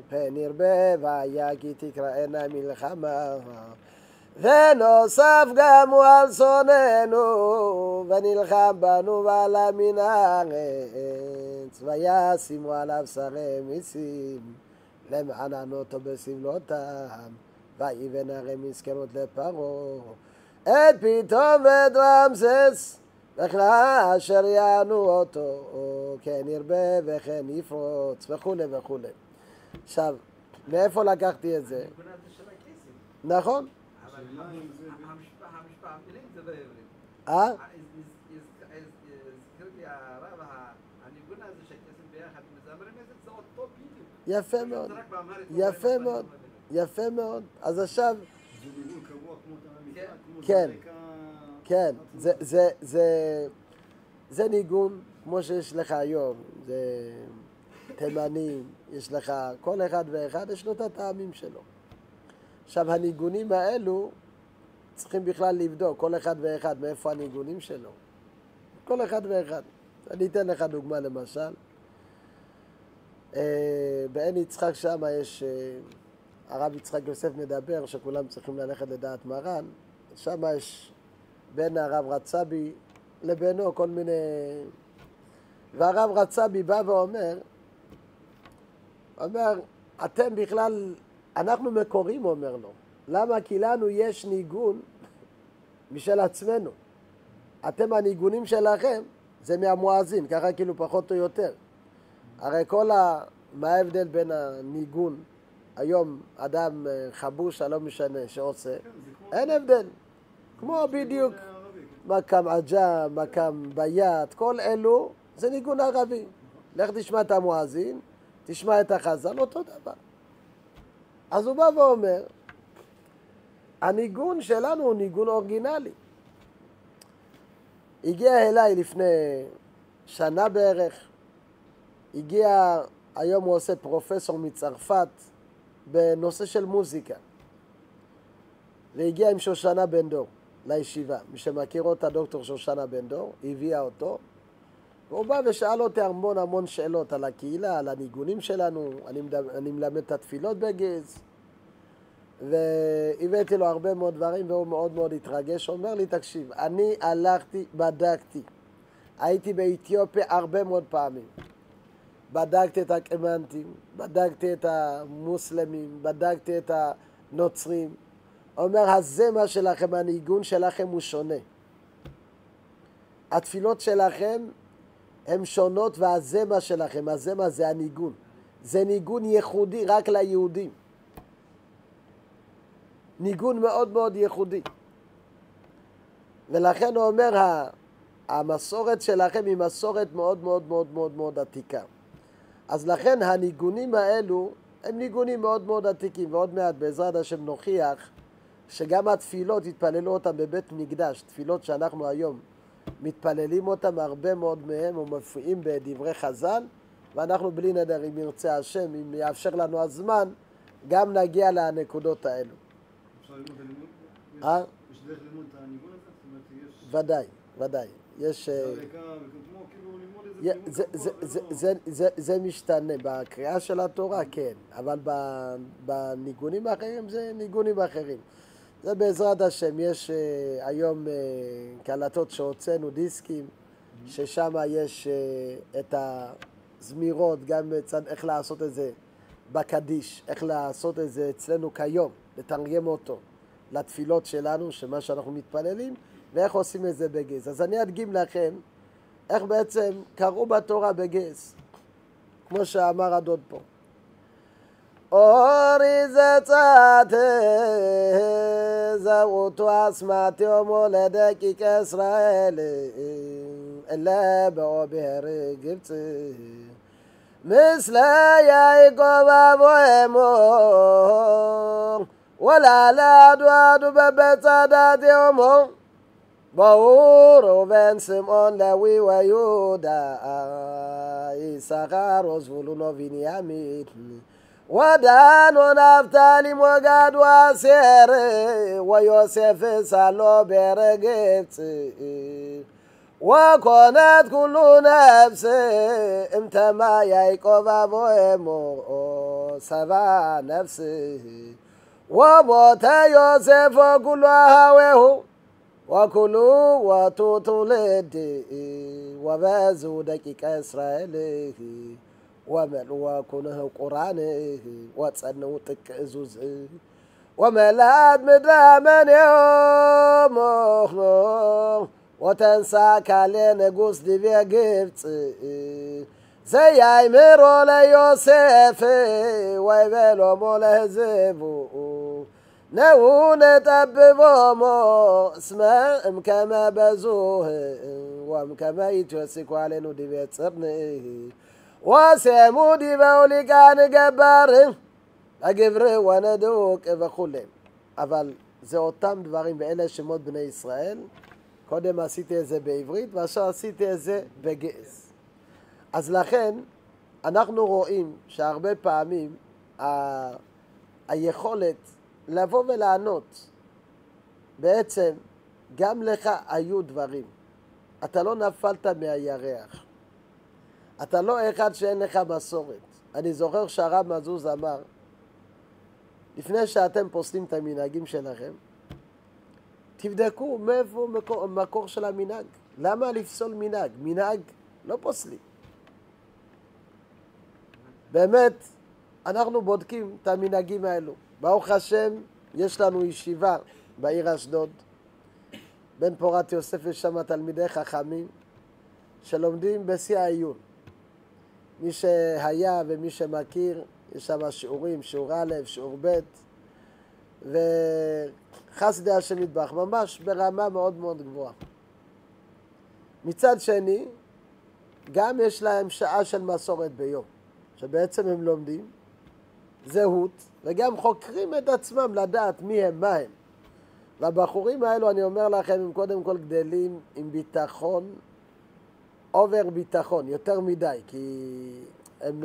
פן ירבה ויגי תקראנה מלחמה. ונוסף גם הוא על שונאינו, ונלחם בנו ועל מן הארץ, וישימו עליו שרי מיסים, למענן אותו בסבלותם, ויבן הרי מסכנות לפרעה, את פתאום ואת רמסס, וכלה אשר יענו אותו, כן ירבה וכן יפרוץ, וכולי וכולי. עכשיו, מאיפה לקחתי את זה? נכון? המילים זה בעברית. הזכרתי הרב, הניגון הזה שהכסף ביחד מזמרים את זה, זה אותו בדיוק. יפה מאוד, יפה מאוד, יפה מאוד. אז עכשיו... זה ניגון קבוע כמו תנא כמו כן, זריקה... כן, זה ניגון כמו שיש לך היום, זה תימנים, יש לך, כל אחד ואחד יש לו את הטעמים שלו. עכשיו הניגונים האלו צריכים בכלל לבדוק, כל אחד ואחד, מאיפה הניגונים שלו. כל אחד ואחד. אני אתן לך דוגמה למשל. בעין יצחק שם יש, הרב יצחק יוסף מדבר שכולם צריכים ללכת לדעת מרן. שם יש בין הרב רצבי לבינו כל מיני... והרב רצבי בא ואומר, אתם בכלל, אנחנו מקורים, אומר לו. למה? כי לנו יש ניגון משל עצמנו. אתם הניגונים שלכם, זה מהמואזין, ככה כאילו פחות או יותר. הרי מה ההבדל בין הניגון, היום אדם חבוש, לא משנה, שעושה, אין הבדל. כמו בדיוק, מקם עג'ם, מקם ביית, כל אלו, זה ניגון ערבי. לך תשמע את המואזין, תשמע את החזן, אותו דבר. אז הוא בא ואומר, הניגון שלנו הוא ניגון אורגינלי. הגיע אליי לפני שנה בערך, היום הוא עושה פרופסור מצרפת בנושא של מוזיקה. והגיע עם שושנה בן דור לישיבה. מי שמכיר אותה, דוקטור שושנה בן דור, הביאה אותו. והוא בא ושאל אותי המון שאלות על הקהילה, על הניגונים שלנו. אני מלמד את התפילות בגז. והבאתי לו הרבה מאוד דברים והוא מאוד התרגש. הוא אומר לי, תקשיב, אני הלכתי, בדקתי. הייתי באתיופיה הרבה מאוד פעמים. בדקתי את הקמנטים, בדקתי את המוסלמים, בדקתי את הנוצרים. הוא אומר, הזמר שלכם, הניגון שלכם הוא שונה. התפילות שלכם הן שונות והזמר שלכם, הזמר זה הניגון. זה ניגון ייחודי רק ליהודים. ניגון מאוד ייחודי. ולכן הוא אומר, המסורת שלכם היא מסורת מאוד עתיקה. אז לכן הניגונים האלו הם ניגונים מאוד עתיקים, ועוד מעט בעזרת השם נוכיח שגם התפילות התפללו אותם בבית מקדש, תפילות שאנחנו היום מתפללים אותם, הרבה מאוד מהם ומופיעים בדברי חז"ל, ואנחנו בלי נדר, אם ירצה השם, אם יאפשר לנו הזמן, גם נגיע לנקודות האלו. אפשר ללמוד את הלימוד? יש דרך ללמוד את הניגון הזה? זאת אומרת, יש... ודאי. יש... זה משתנה. בקריאה של התורה, כן. אבל בניגונים האחרים זה ניגונים אחרים. זה בעזרת השם. יש היום קלטות שהוצאנו דיסקים, ששם יש את הזמירות, גם איך לעשות את זה בקדיש, איך לעשות את זה אצלנו כיום, לתרגם אותו לתפילות שלנו, שמה שאנחנו מתפללים, ואיך עושים את זה בגז. אז אני אדגים לכם איך בעצם קראו בתורה בגז, כמו שאמר הדוד פה. אורי זצת זאותו אסמתי ומולדקיק ישראל אלה באו בהרי גבצ מסלה יעקב אבוהמו ולה לעדו בבצדת יומו באור ובן שמעון לוי ויהודה יששכר וזבולון ובנימין ודן ונפתלי מגד ואסר ויוסף סלו ברגץ וקונת כולו נפס אמתמה יעקב אבוהמו סבא נפס ומות יוסף וכולו אהוהו וכולו ותותולד ובזו דቂቀ እስራኤል وملوا كونه قرآن وتصنوا تكزوز وملاد مدامن يوم وتنسى كالين قوس دي قبط زي عمرو ليوسف ويبلو مولهزبو نون تببومو اسمهم كما بزوه وكما يتوسكوا علينا دي بيتصرنه وسيمو دي بولي كان جبار أجبر وندوك וכולי. אבל זה אותם דברים באלה שמות בני ישראל. קודם עשיתי את זה בעברית ועכשיו עשיתי את זה בגז. אז לכן אנחנו רואים שהרבה פעמים היכולת לבוא ולענות בעצם גם לך היו דברים. אתה לא נפלת מהירח. אתה לא אחד שאין לך מסורת. אני זוכר שהרב מזוז אמר, לפני שאתם פוסלים את המנהגים שלכם, תבדקו מאיפה מקור של המנהג. למה לפסול מנהג? מנהג לא פוסלים. באמת, אנחנו בודקים את המנהגים האלו. ברוך השם, יש לנו ישיבה בעיר אשדוד. בן פורת יוסף יש שם תלמידי חכמים שלומדים בשיא העיון. מי שהיה ומי שמכיר, יש שם שיעורים, שיעור א', שיעור ב', וחסדי השם יתברך, ממש ברמה מאוד מאוד גבוהה. מצד שני, גם יש להם שעה של מסורת ביום, שבעצם הם לומדים זהות, וגם חוקרים את עצמם לדעת מי הם, מה הם. והבחורים האלו, אני אומר לכם, הם קודם כל גדלים עם ביטחון, אובר ביטחון, יותר מדי, כי הם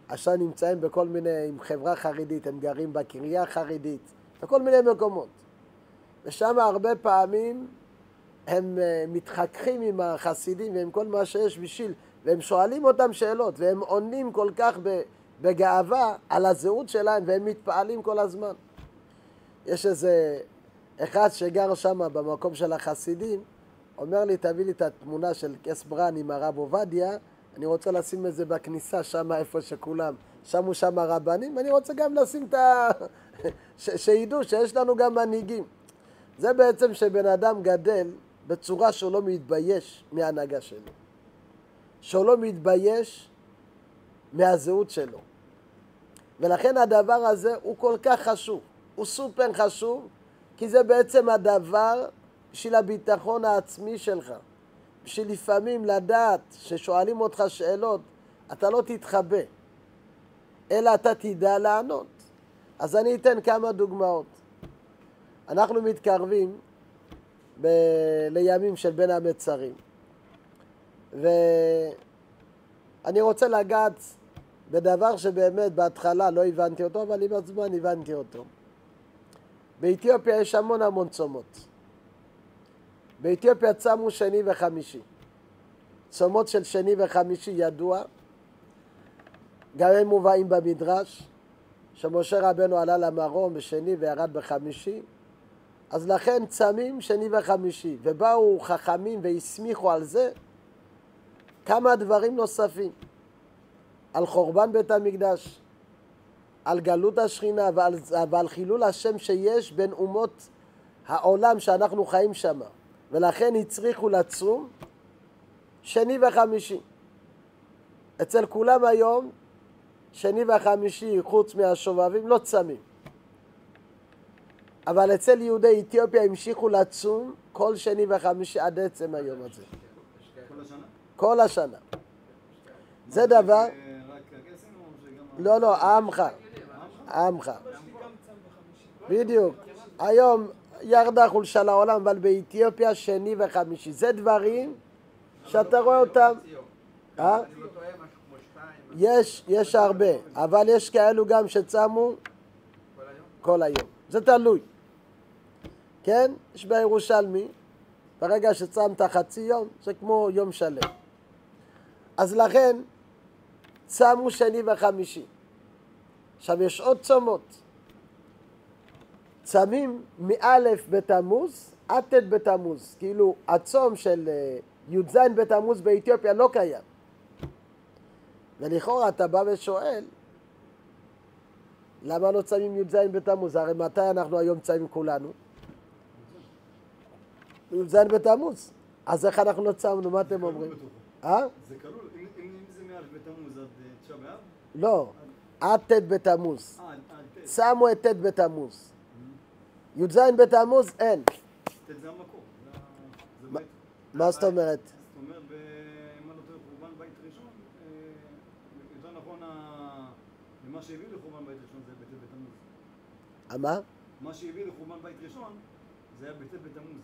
עכשיו נמצאים בכל מיני, עם חברה חרדית, הם גרים בקריה חרדית, בכל מיני מקומות. ושם הרבה פעמים הם מתחככים עם החסידים ועם כל מה שיש בשביל, והם שואלים אותם שאלות, והם עונים כל כך בגאווה על הזהות שלהם, והם מתפעלים כל הזמן. יש איזה אחד שגר שם במקום של החסידים, אומר לי, תביא לי את התמונה של קס ברן עם הרב עובדיה, אני רוצה לשים את זה בכניסה שם איפה שכולם, שמו שם הרבנים, ואני רוצה גם לשים את שידעו שיש לנו גם מנהיגים. זה בעצם שבן אדם גדל בצורה שהוא לא מתבייש מההנהגה שלו. שהוא לא מתבייש מהזהות שלו. ולכן הדבר הזה הוא כל כך חשוב. הוא סופר חשוב, כי זה בעצם הדבר בשביל הביטחון העצמי שלך. בשביל לפעמים לדעת ששואלים אותך שאלות, אתה לא תתחבא, אלא אתה תדע לענות. אז אני אתן כמה דוגמאות. אנחנו מתקרבים לימים של בין המצרים. ואני רוצה לגעת בדבר שבאמת בהתחלה לא הבנתי אותו, אבל עם הזמן הבנתי אותו. באתיופיה יש המון צומות. באתיופיה צמו שני וחמישי. צומות של שני וחמישי ידוע. גם הם מובאים במדרש, שמשה רבנו עלה למרום בשני וירד בחמישי. אז לכן צמים שני וחמישי. ובאו חכמים והסמיכו על זה כמה דברים נוספים. על חורבן בית המקדש, על גלות השכינה ועל חילול השם שיש בין אומות העולם שאנחנו חיים שם. ולכן הצריכו לצום שני וחמישי. אצל כולם היום שני וחמישי חוץ מהשובבים לא צמים. אבל אצל יהודי אתיופיה המשיכו לצום כל שני וחמישי עד עצם היום הזה. כל השנה? כל השנה. זה דבר... לא, עמך. בדיוק. היום ירדה חולשה לעולם, אבל באתיופיה שני וחמישי. זה דברים שאתה רואה אותם. אני לא טועה משהו כמו 2 יש הרבה, אבל יש כאלו גם שצמו כל היום? כל היום. זה תלוי. כן? יש בירושלמי, ברגע שצמת חצי יום, זה כמו יום שלם. אז לכן, צמו שני וחמישי. עכשיו יש עוד צומות. צמים מאלף בתמוז עד ת' בתמוז. כאילו, הצום של י"ז בתמוז באתיופיה לא קיים. ולכאורה אתה בא ושואל, למה לא צמים י"ז בתמוז? הרי מתי אנחנו היום צמים כולנו? י"ז בתמוז. אז איך אנחנו לא צמנו? מה אתם אומרים? זה כלול, אם זה מאלף בתמוז עד תשעה באב? לא, עד ת' בתמוז. עד ת'. צמו את ת' בתמוז. י"ז בתמוז אין. ת' זה המקור. זה בית. מה זאת אומרת? זאת אומרת, אם אני לא טועה, חורבן בית ראשון, יותר נכון, מה שהביא לחורבן בית ראשון זה בית בתמוז. מה? מה שהביא לחורבן בית ראשון זה היה בית בתמוז.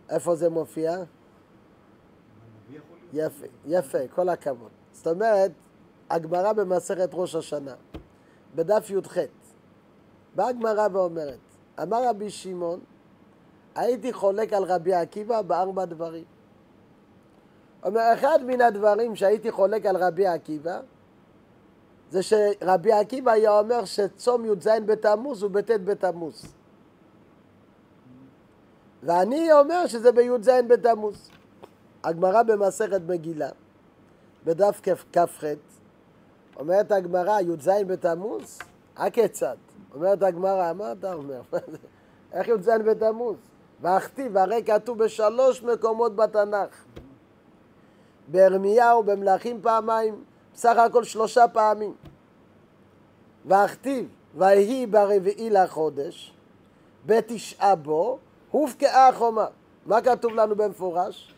איפה זה מופיע? הנביא יכול להיות? יפה, יפה, כל הכבוד. זאת אומרת, הגמרא במסכת ראש השנה, בדף י"ח, באה הגמרא ואומרת, אמר רבי שמעון, הייתי חולק על רבי עקיבא בארבע דברים. אומר, אחד מן הדברים שהייתי חולק על רבי עקיבא, זה שרבי עקיבא היה אומר שצום י"ז בתמוז הוא בט' בתמוז. ואני אומר שזה בי"ז בתמוז. הגמרא במסכת מגילה, בדף כ"ח, אומרת הגמרא, י"ז בתמוז? הכיצד? אומרת הגמרא, מה אתה אומר? איך י"ז בתמוז? והכתיב, הרי כתוב בשלוש מקומות בתנ"ך. בירמיהו, במלכים פעמיים, בסך הכל 3 פעמים. והכתיב, ויהי ברביעי לחודש, בתשעה בו, הובקעה החומה. מה כתוב לנו במפורש?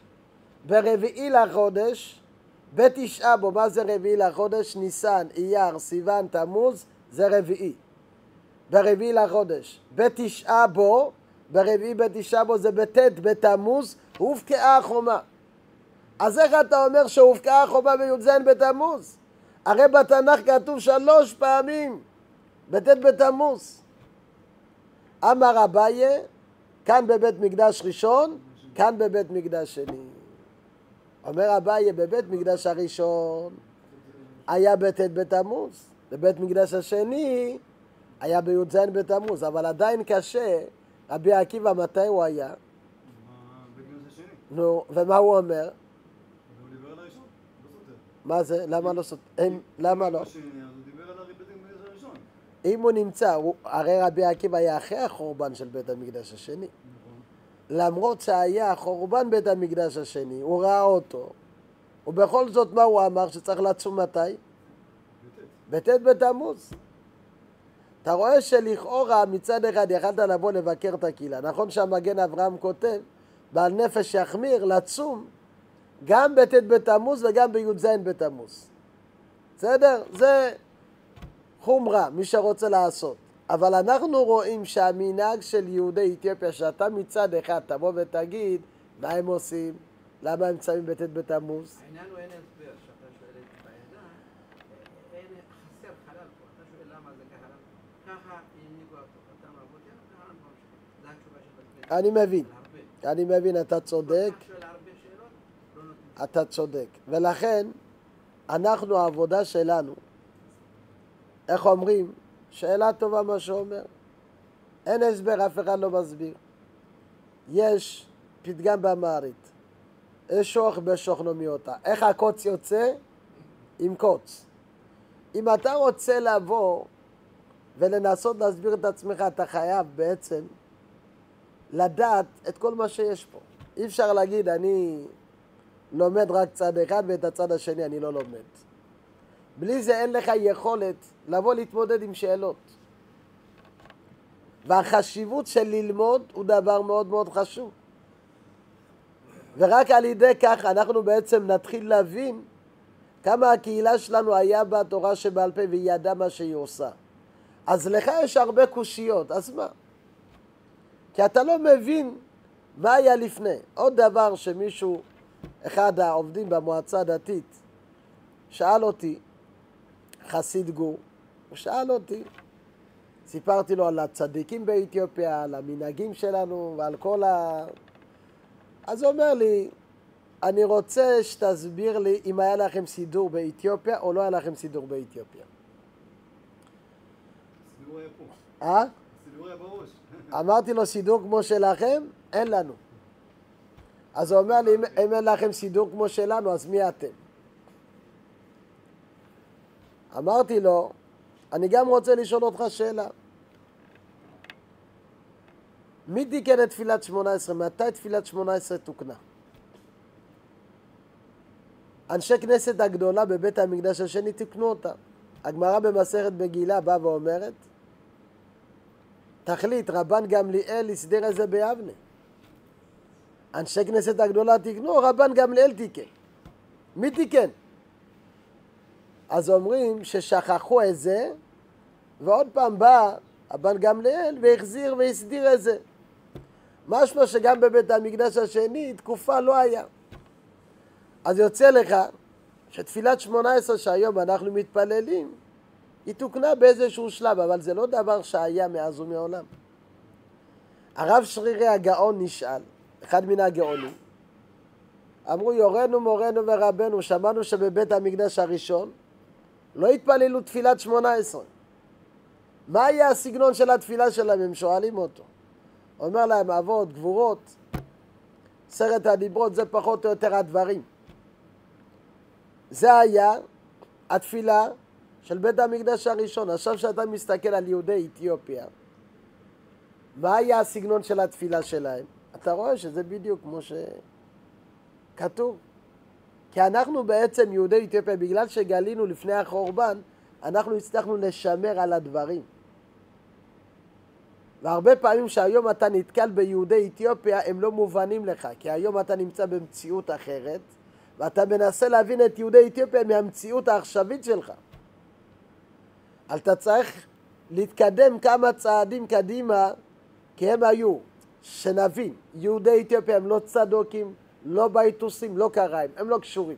ברביעי לחודש, בתשעה בו. מה זה רביעי לחודש? ניסן, אייר, סיוון, תמוז, זה רביעי. ברביעי לחודש. בתשעה בו, ברביעי בתשעה בו זה בט' בתמוז, הובקעה החומה. אז איך אתה אומר שהובקעה החומה בי"ז בתמוז? הרי בתנ"ך כתוב 3 פעמים בט' בתמוז. אמר אביי, כאן בבית מקדש ראשון, כאן בבית מקדש שני. אומר אביי, בבית מקדש הראשון היה בט' בתמוז, בבית מקדש השני היה בי"ז בתמוז, אבל עדיין קשה. רבי עקיבא מתי הוא היה? בגלל השני. נו, ומה הוא אומר? הוא דיבר על הראשון, לא סותר. מה זה? למה לא סותר? למה לא? השני, אז הוא דיבר על בית המקדש הראשון. אם הוא נמצא, הרי רבי עקיבא היה אחרי החורבן של בית המקדש השני. נכון. למרות שהיה חורבן בית המקדש השני, הוא ראה אותו, ובכל זאת מה הוא אמר? שצריך לצום מתי? בט' בתמוז. אתה רואה שלכאורה מצד אחד יכלת לבוא לבקר את הקהילה. נכון שהמגן אברהם כותב, בעל נפש יחמיר לצום גם בט' בתמוז וגם בי"ז בתמוז. בסדר? זה חומרה, מי שרוצה לעשות. אבל אנחנו רואים שהמנהג של יהודי אתיופיה, שאתה מצד אחד תבוא ותגיד, מה הם עושים? למה הם צמים בט' בתמוז? העניין הוא אין הסבר, שאתה שואל את בעינה, אין חסר חלל פה, אתה שואל למה זה ככה, ככה הנהיגו אותם אבותינו, ככה אנחנו ממשיכים. זו התשובה של בית. אני מבין, אני מבין, אתה צודק, אתה שואל הרבה שאלות, לא נותנים. אתה צודק. ולכן, אנחנו, העבודה שלנו, איך אומרים? שאלה טובה מה שאומר. אין הסבר, אף אחד לא מסביר. יש פתגם באמהרית, אשוך בשוכנו מיוטה. איך הקוץ יוצא? עם קוץ. אם אתה רוצה לבוא ולנסות להסביר את עצמך, אתה חייב בעצם לדעת את כל מה שיש פה. אי אפשר להגיד, אני לומד רק צד אחד ואת הצד השני אני לא לומד. בלי זה אין לך יכולת לבוא להתמודד עם שאלות. והחשיבות של ללמוד הוא דבר מאוד מאוד חשוב. ורק על ידי כך אנחנו בעצם נתחיל להבין כמה הקהילה שלנו היה בתורה שבעל פה והיא ידעה מה שהיא עושה. אז לך יש הרבה קושיות, אז מה? כי אתה לא מבין מה היה לפני. עוד דבר שמישהו, אחד העובדים במועצה הדתית, שאל אותי, חסיד גור, הוא שאל אותי, סיפרתי לו על הצדיקים באתיופיה, על המנהגים שלנו ועל כל אז הוא אומר לי, אני רוצה שתסביר לי אם היה לכם סידור באתיופיה או לא היה לכם סידור באתיופיה. סידור היה פה. סידור היה בראש. אמרתי לו, סידור כמו שלכם? אין לנו. אז הוא אומר לי, אם אין לכם סידור כמו שלנו, אז מי אתם? אמרתי לו, אני גם רוצה לשאול אותך שאלה. מי תיקן את תפילת 18? מתי תפילת 18 תוקנה? אנשי כנסת הגדולה בבית המקדש השני תיקנו אותה. הגמרא במסכת בגילה באה ואומרת, תחליט, רבן גמליאל הסדר את זה ביבנה. אנשי כנסת הגדולה תיקנו, רבן גמליאל תיקן. מי תיקן? אז אומרים ששכחו את זה, ועוד פעם בא רבן גמליאל והחזיר והסדיר את זה. משמע שגם בבית המקדש השני תקופה לא היה. אז יוצא לך שתפילת 18 שהיום אנחנו מתפללים, היא תוקנה באיזשהו שלב, אבל זה לא דבר שהיה מאז ומעולם. הרב שרירי הגאון נשאל, אחד מן הגאונים, אמרו, יורנו מורנו ורבנו, שמענו שבבית המקדש הראשון לא התפללו תפילת 18. מה היה הסגנון של התפילה שלהם? הם שואלים אותו. אומר להם, אבות, גבורות, 10 הדיברות, זה פחות או יותר הדברים. זה היה התפילה של בית המקדש הראשון. עכשיו שאתה מסתכל על יהודי אתיופיה, מה היה הסגנון של התפילה שלהם? אתה רואה שזה בדיוק כמו שכתוב. כי אנחנו בעצם יהודי אתיופיה, בגלל שגלינו לפני החורבן, אנחנו הצלחנו לשמר על הדברים. והרבה פעמים שהיום אתה נתקל ביהודי אתיופיה, הם לא מובנים לך, כי היום אתה נמצא במציאות אחרת, ואתה מנסה להבין את יהודי אתיופיה מהמציאות העכשווית שלך. אתה צריך להתקדם כמה צעדים קדימה, כי הם היו, שנבין, יהודי אתיופיה הם לא צדוקים, לא בייטוסים, לא קראים, הם לא קשורים.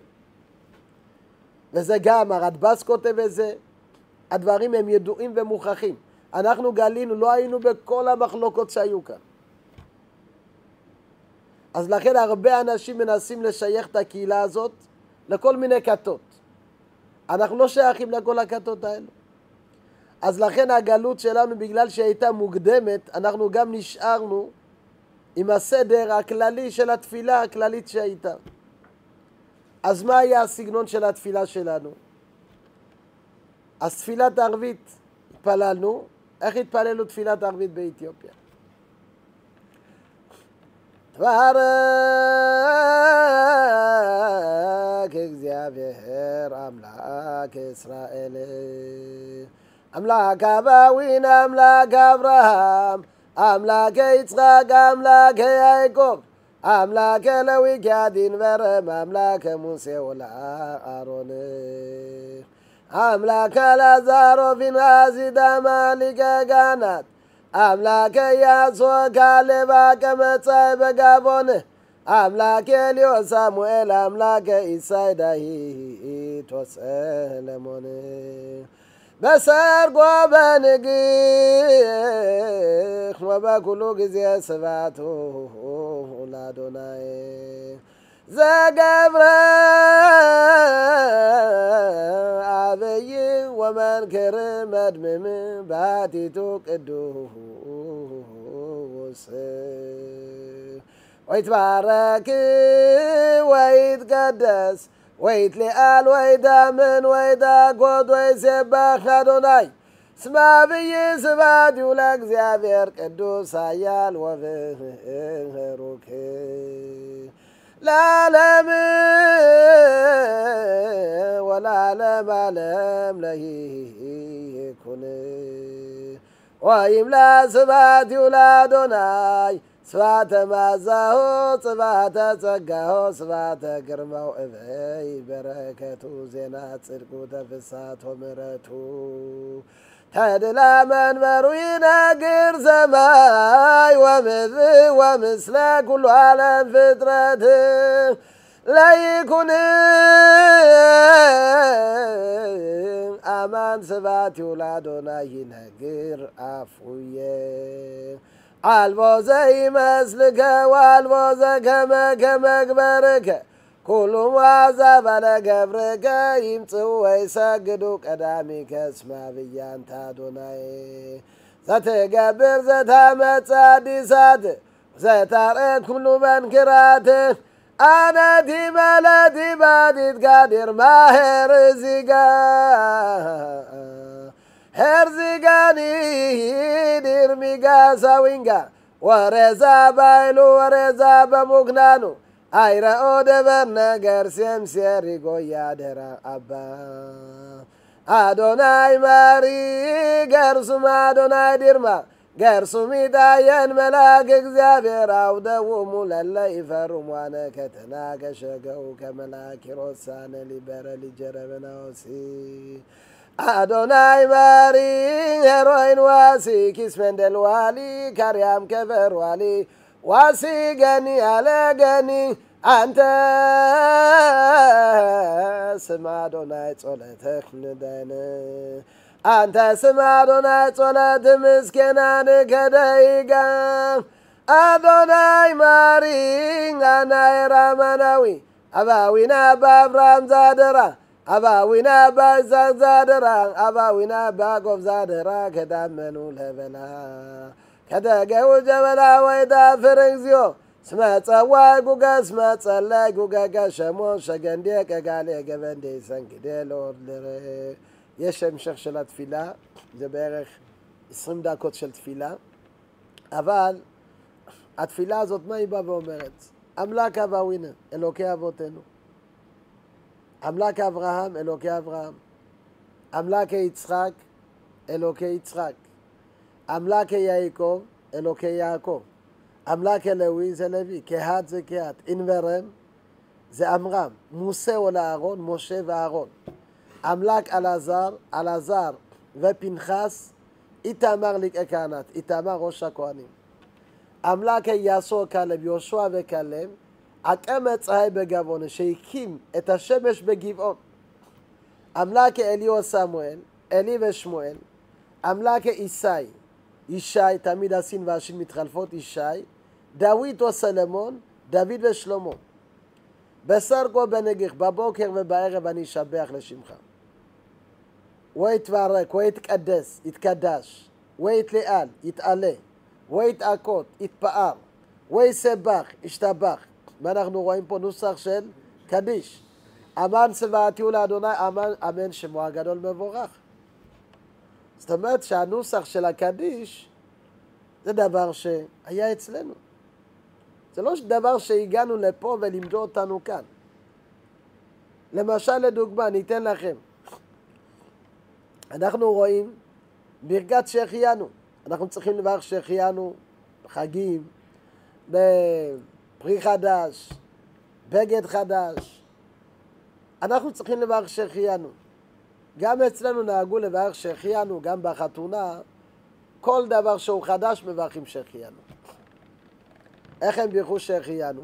וזה גם, הרדב"ז כותב את זה, הדברים הם ידועים ומוכחים. אנחנו גלינו, לא היינו בכל המחלוקות שהיו כאן. אז לכן הרבה אנשים מנסים לשייך את הקהילה הזאת לכל מיני כתות. אנחנו לא שייכים לכל הכתות האלה. אז לכן הגלות שלנו, בגלל שהייתה מוקדמת, אנחנו גם נשארנו עם הסדר הכללי של התפילה הכללית שהייתה. אז מה היה הסגנון של התפילה שלנו? אז תפילת ערבית התפללנו. איך התפללו תפילת ערבית באתיופיה? תברך እግዚአብሔር አምላክ እስራኤል አምላክ አባዊን አምላክ አብርሃም አምላክ ይስሐቅ አምላክ ያዕቆብ አምላክ ሌዊ ጋድን በረም አምላክ ሙሴ ወአሮን አምላክ አልዓዛር ወፊንሐስ ዳማሊከ ካህናት አምላክ ኢያሱ ካሌብ ከመጻይ በጋቦን አምላክ ኤልያስ ሳሙኤል አምላክ ኢሳይ ዳዊት ወሰሎሞን በሰርጎ በንግሥ ወበኩሉ ጊዜ ስብሐቱ ለአዶናይ ዘገብረ አብይ ወመንክር መድምም ባቲቱ ቅዱስ ወይትባረክ ወይትቀደስ ወይትለዓል ወይዳምን ወይዳጎት ወይሴባህ አዶናይ እስመ አብይ ስብሐቲሁ ለእግዚአብሔር ቅዱስ ኃያል ወብሩክ ለዓለም ወለዓለመ ዓለም ለይኩን ወይምላ ስብሐቲሁ ለአዶናይ ስብሐተ መዓዛሁ ስብሐተ ጸጋሁ ስብሐተ ግርማው እበይ በረከቱ ዜና ጽድቁ ተፍሳቶ ምሕረቱ ተድላ መንበሩ ይነግር ሰማይ ወምድር ወምስለ ኩሉ ዓለም ፍጥረት לאיכונים אמן צבאתיו לאדוני ינגר אף הוא יהיה אלבו זה ימסלקה ואלבו זה כמה גברקה כולו ועזב על הגברקה ימצאו ויסגדו קדמי כסמה ויאנת אדוני זה תגבר זה תמצא דיסת זה תראה כולו בנקרת أنا ديما ديما تتقدر ما هرزقاني دير ميقا سوينقا ورزا بايلو ورزا بمقنانو أيرا أودبرنا قرسيم سيريقو يادرا أبا أدوناي ماري قرسم أدوناي ديرما قرسم داين ملاك እግዚአብሔር አውደውሙ ለለ ይፈሩም ዋነ ከተናገሸገው ከመላክ ሮሳነ ሊበረ ሊጀረበናውሲ አዶናይ ማሪ ሄሮይን ዋሲ ኪስመንደል ዋሊ ካርያም ከበር ዋሊ ዋሲ ገኒ አለ ገኒ አንተ ስማ አዶናይ ጸሎትህ ንደን አንተ ስማ አዶናይ ጸሎት ምስጋናን ከደይጋ አዶናይ ማሪ አናይ ራማናዊ አባዊና በአብርሃም ዛደራ አባዊና በይስሐቅ ዛደራ አባዊና በያዕቆብ ዛደራ ከዳመኑ ለበላ ከደገው ጀበላ ወይዳ ፍርግዚኦ ስመ ጸዋይ ጉጋ ስመ ጸላይ ጉጋ ገሸሞ ሸገንዴ ቀጋሌ ገበንዴ ሰንግዴ ለወርልረ יש המשך של התפילה, זה בערך 20 דקות של תפילה, אבל התפילה הזאת מה היא באה ואומרת? אמלק אבוינו, אלוקי אבותינו. אמלק אברהם, אלוקי אברהם. אמלק יצחק, אלוקי יצחק. אמלק יעקב, אלוקי יעקב. אמלק לוי זה לוי, קהת זה קהת. אינברם זה אמרם. מוסה או לאהרון, משה ואהרון. אמלק אלעזר ופנחס, איתמר לכהנת, איתמר ראש הכהנים. אמלק יעשו כלב, יהושע וכלב, הקמץ ההי בגבעון, שהקים את השמש בגבעון. אמלק אליהו סמואל, אלי ושמואל. אמלק ישי, תמיד הסין והשין מתחלפות, ישי. דוד וסלמון, דוד ושלמה. בסרקו בנגיח, בבוקר ובערב אני אשבח לשמך. ויתברך, ויתקדש, יתקדש, ויתלעל, יתעלה, ויתעקות, יתפאר, ויסבח, ישתבח. ואנחנו רואים פה נוסח של קדיש. אמן צבאתיו לאדוני, אמן שמו הגדול מבורך. זאת אומרת שהנוסח של הקדיש זה דבר שהיה אצלנו. זה לא דבר שהגענו לפה ולימדו אותנו כאן. למשל לדוגמה, ניתן לכם. אנחנו רואים ברכת שהחיינו. אנחנו צריכים לברך שהחיינו בחגים, בפרי חדש, בגד חדש. אנחנו צריכים לברך שהחיינו. גם אצלנו נהגו לברך שהחיינו, גם בחתונה, כל דבר שהוא חדש מברכים שהחיינו. איך הם בירכו שהחיינו?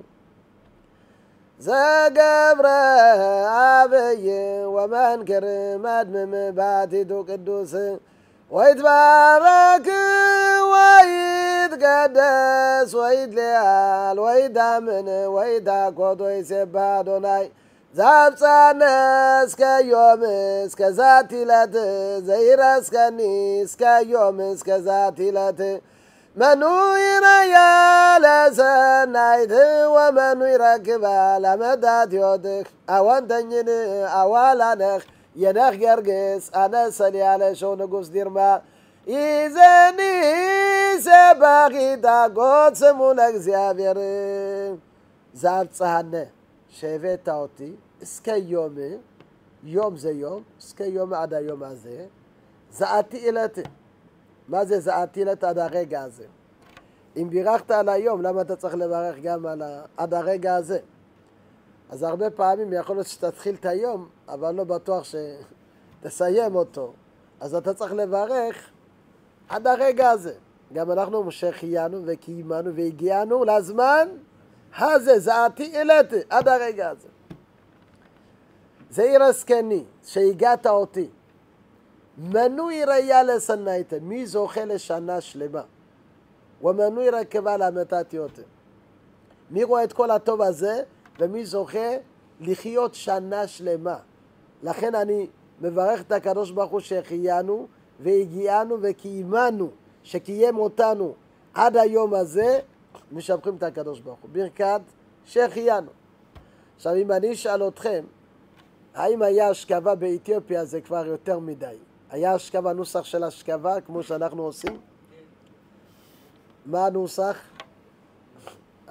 זה גברה אביה ומנקר מדמם בעתידו קדוס ויתברך ויתקדש ויתלעל ויתאמן ויתעקות ויסבח אדוני זבצנס כיומס כזתילת זעירס כניס כיומס כזתילת منوي ريال سنايت ومنوي ركب على مدات يودك اوان تنين اوالانخ ينخ جرجس انا سلي على شو نقص ديرما يزني سباقي تاقوت سمونك زيابير زابت صحنة شايفت اوتي اسكا يومي يوم زي يوم اسكا يوم عدا يوم عزي زعتي الاتي מה זה זעתילת עד הרגע הזה? אם בירכת על היום, למה אתה צריך לברך גם עד הרגע הזה? אז הרבה פעמים יכול להיות שתתחיל את היום, אבל לא בטוח שתסיים אותו. אז אתה צריך לברך עד הרגע הזה. גם אנחנו שהחיינו וקיימנו והגיענו לזמן הזה, זעתי אלתי, עד הרגע הזה. זעיר הזקני, שהגעת אותי. מנוי ראייה לסנייתן, מי זוכה לשנה שלמה? ומנוי רכבה להמתתי אותם. מי רואה את כל הטוב הזה, ומי זוכה לחיות שנה שלמה? לכן אני מברך את הקדוש ברוך הוא שהחיינו, והגיענו וקיימנו, שקיים אותנו עד היום הזה, משבחים את הקדוש ברוך הוא. ברכת שהחיינו. עכשיו אם אני אשאל אתכם, האם היה השכבה באתיופיה זה כבר יותר מדי? היה השכבה, נוסח של השכבה כמו שאנחנו עושים? מה הנוסח?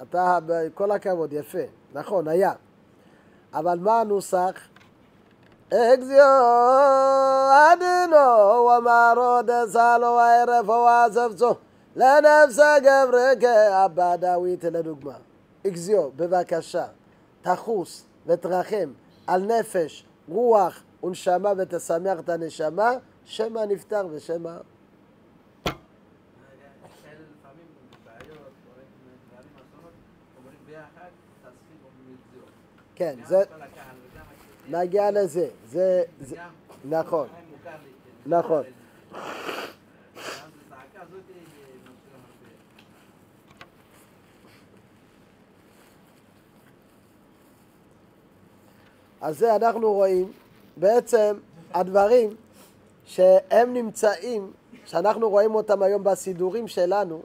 אתה, כל הכבוד, יפה. נכון, היה. אבל מה הנוסח? אקזיו אדינו ומרו דסלו הערב או עזבצו לנפס גברק אבא דאווית לדוגמה. אקזיו, בבקשה, תחוס ותרחם על נפש, רוח ונשמה ותשמח את הנשמה, שמא נפטר ושמא... לפעמים בעיות, דברים אסונות, אומרים ביחד, תספיק ומזיו. כן, זה... נגיע לזה, זה... נכון, נכון. אז זה אנחנו רואים, בעצם הדברים שהם נמצאים, שאנחנו רואים אותם היום בסידורים שלנו,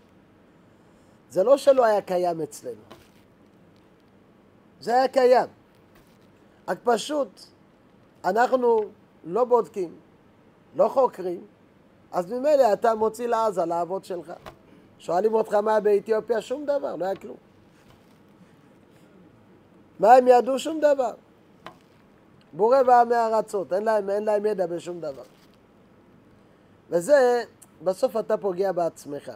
זה לא שלא היה קיים אצלנו. זה היה קיים. רק פשוט אנחנו לא בודקים, לא חוקרים, אז ממילא אתה מוציא לעזה לעבוד שלך. שואלים אותך מה באתיופיה? שום דבר, לא היה כלום. מה הם ידעו? שום דבר. בורא ועמי ארצות, אין להם ידע בשום דבר. וזה, בסוף אתה פוגע בעצמך.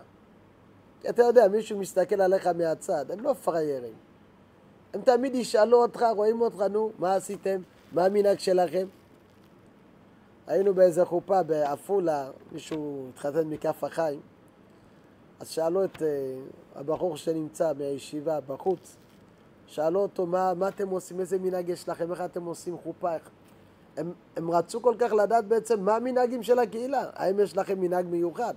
כי אתה יודע, מישהו מסתכל עליך מהצד, הם לא פריירים. הם תמיד ישאלו אותך, רואים אותך, נו, מה עשיתם? מה המנהג שלכם? היינו באיזה חופה בעפולה, מישהו התחתן מכף החיים, אז שאלו את הבחור שנמצא בישיבה בחוץ, שאלו אותו, מה אתם עושים, איזה מנהג יש לכם, איך אתם עושים חופה? הם רצו כל כך לדעת בעצם מה המנהגים של הקהילה, האם יש לכם מנהג מיוחד?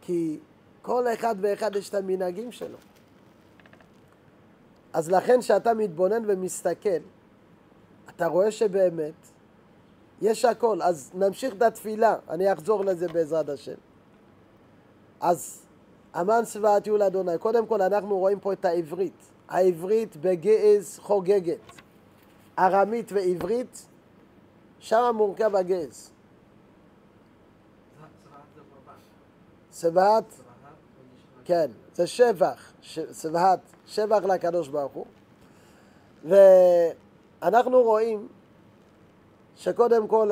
כי כל אחד ואחד יש את המנהגים שלו. אז לכן שאתה מתבונן ומסתכל, אתה רואה שבאמת יש הכל. אז נמשיך את התפילה, אני אחזור לזה בעזרת השם. אז אמן שבעת יול אדוני, קודם כל אנחנו רואים פה את העברית. העברית בגז חוגגת. ארמית ועברית, שם מורכב הגז. שבעת, כן, זה שבח, שבעת, שבח לקדוש ברוך הוא. ואנחנו רואים שקודם כל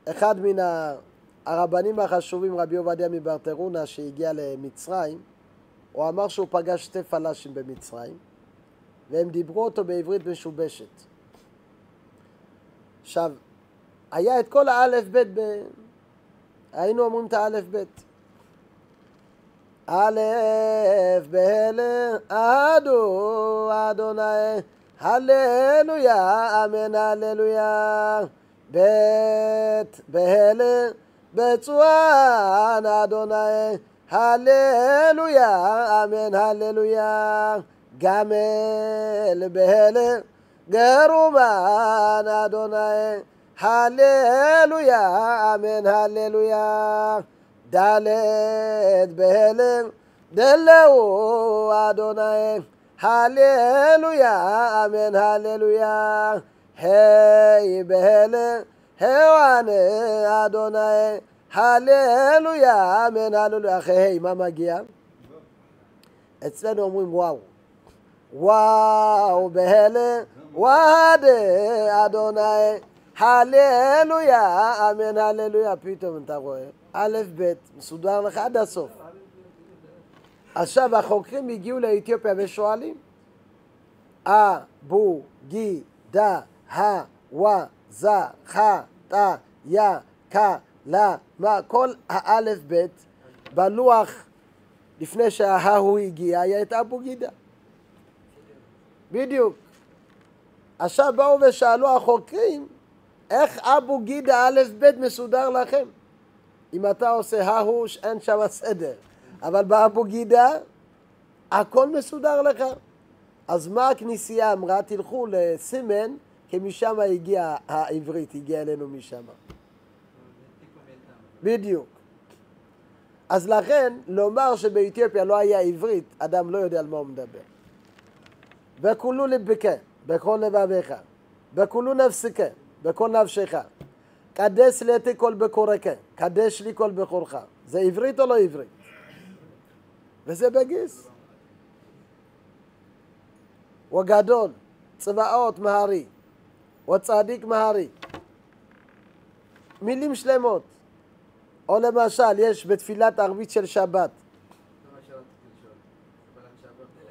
אחד מן הרבנים החשובים, רבי עובדיה מברטרונה, שהגיע למצרים, הוא אמר שהוא פגש שתי פלשים במצרים, והם דיברו אותו בעברית משובשת. עכשיו, היה את כל האלף בית, היינו אומרים את האלף בית. אלף בהלה אדו אדוני הללויה אמן הללויה בית בהלה בצוען אדוני הללויה אמן הללויה גמל בהלה גרומן אדוני הללויה אמן הללויה דלת בהלם דלו אדוני הללויה אמן הללויה היי בהלם הוואנה אדוני הללויה אמן הללויה. אחרי היי מה מגיע? אצלנו אומרים וואו וואו בהלם וואדה אדוני הללויה אמן הללויה. פתאום אתה רואה א' ב' מסודר לך עד הסוף. עכשיו החוקרים הגיעו לאתיופיה ושואלים אבו גי דה ה ווה זה חה תה יה כה לה מה כל האלף ב' בלוח לפני שההוא הגיע, היה את אבו גידה. בדיוק. עכשיו באו ושאלו החוקרים, איך אבו גידה א' ב' מסודר לכם? אם אתה עושה ההוא, אין שם סדר. אבל באבו גידה, הכל מסודר לך. אז מה הכנסייה אמרה? תלכו לסימן, כי משם הגיעה העברית, הגיעה אלינו משם. בדיוק. אז לכן, לומר שבאתיופיה לא היה עברית, אדם לא יודע על מה הוא מדבר. וכולו לבכה, בכל לבביך, וכולו נפסך, בכל נפשך. קדש לי כל בקורך, קדש לי כל בקורך. זה עברית או לא עברית? וזה בגיס. וגדול, צבאות מהרי, וצדיק מהרי. מילים שלמות. או למשל, יש בתפילת ערבית של שבת.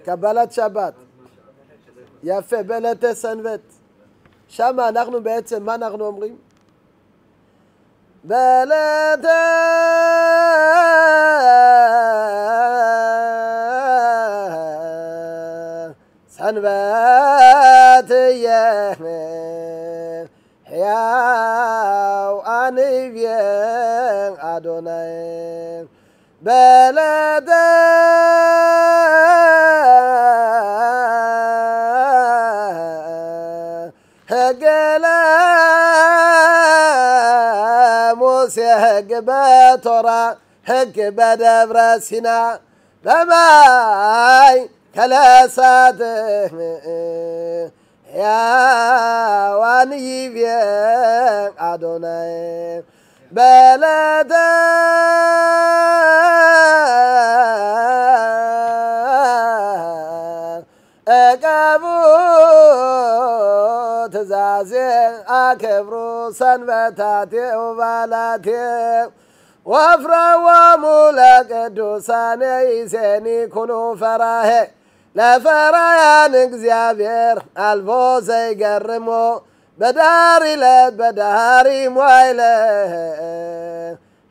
קבלת שבת. יפה, בלתי סנבט. שם אנחנו בעצם, מה אנחנו אומרים? בלתי סנבט יחמר حياو أني بين أدوني بلد هجلا موسى هجبا ترى هجبا دبر سنا بماي كلا صادق يا واني بين أدوني بلد أكبو تزازين أكبرو سنبتاتي وبالاتي وفرا ومولك دوساني سيني كنو فراه لفريان እግዚአብሔር አልቦ ዘይገርሞ በዳሪ ለት በዳሪ ሞይለ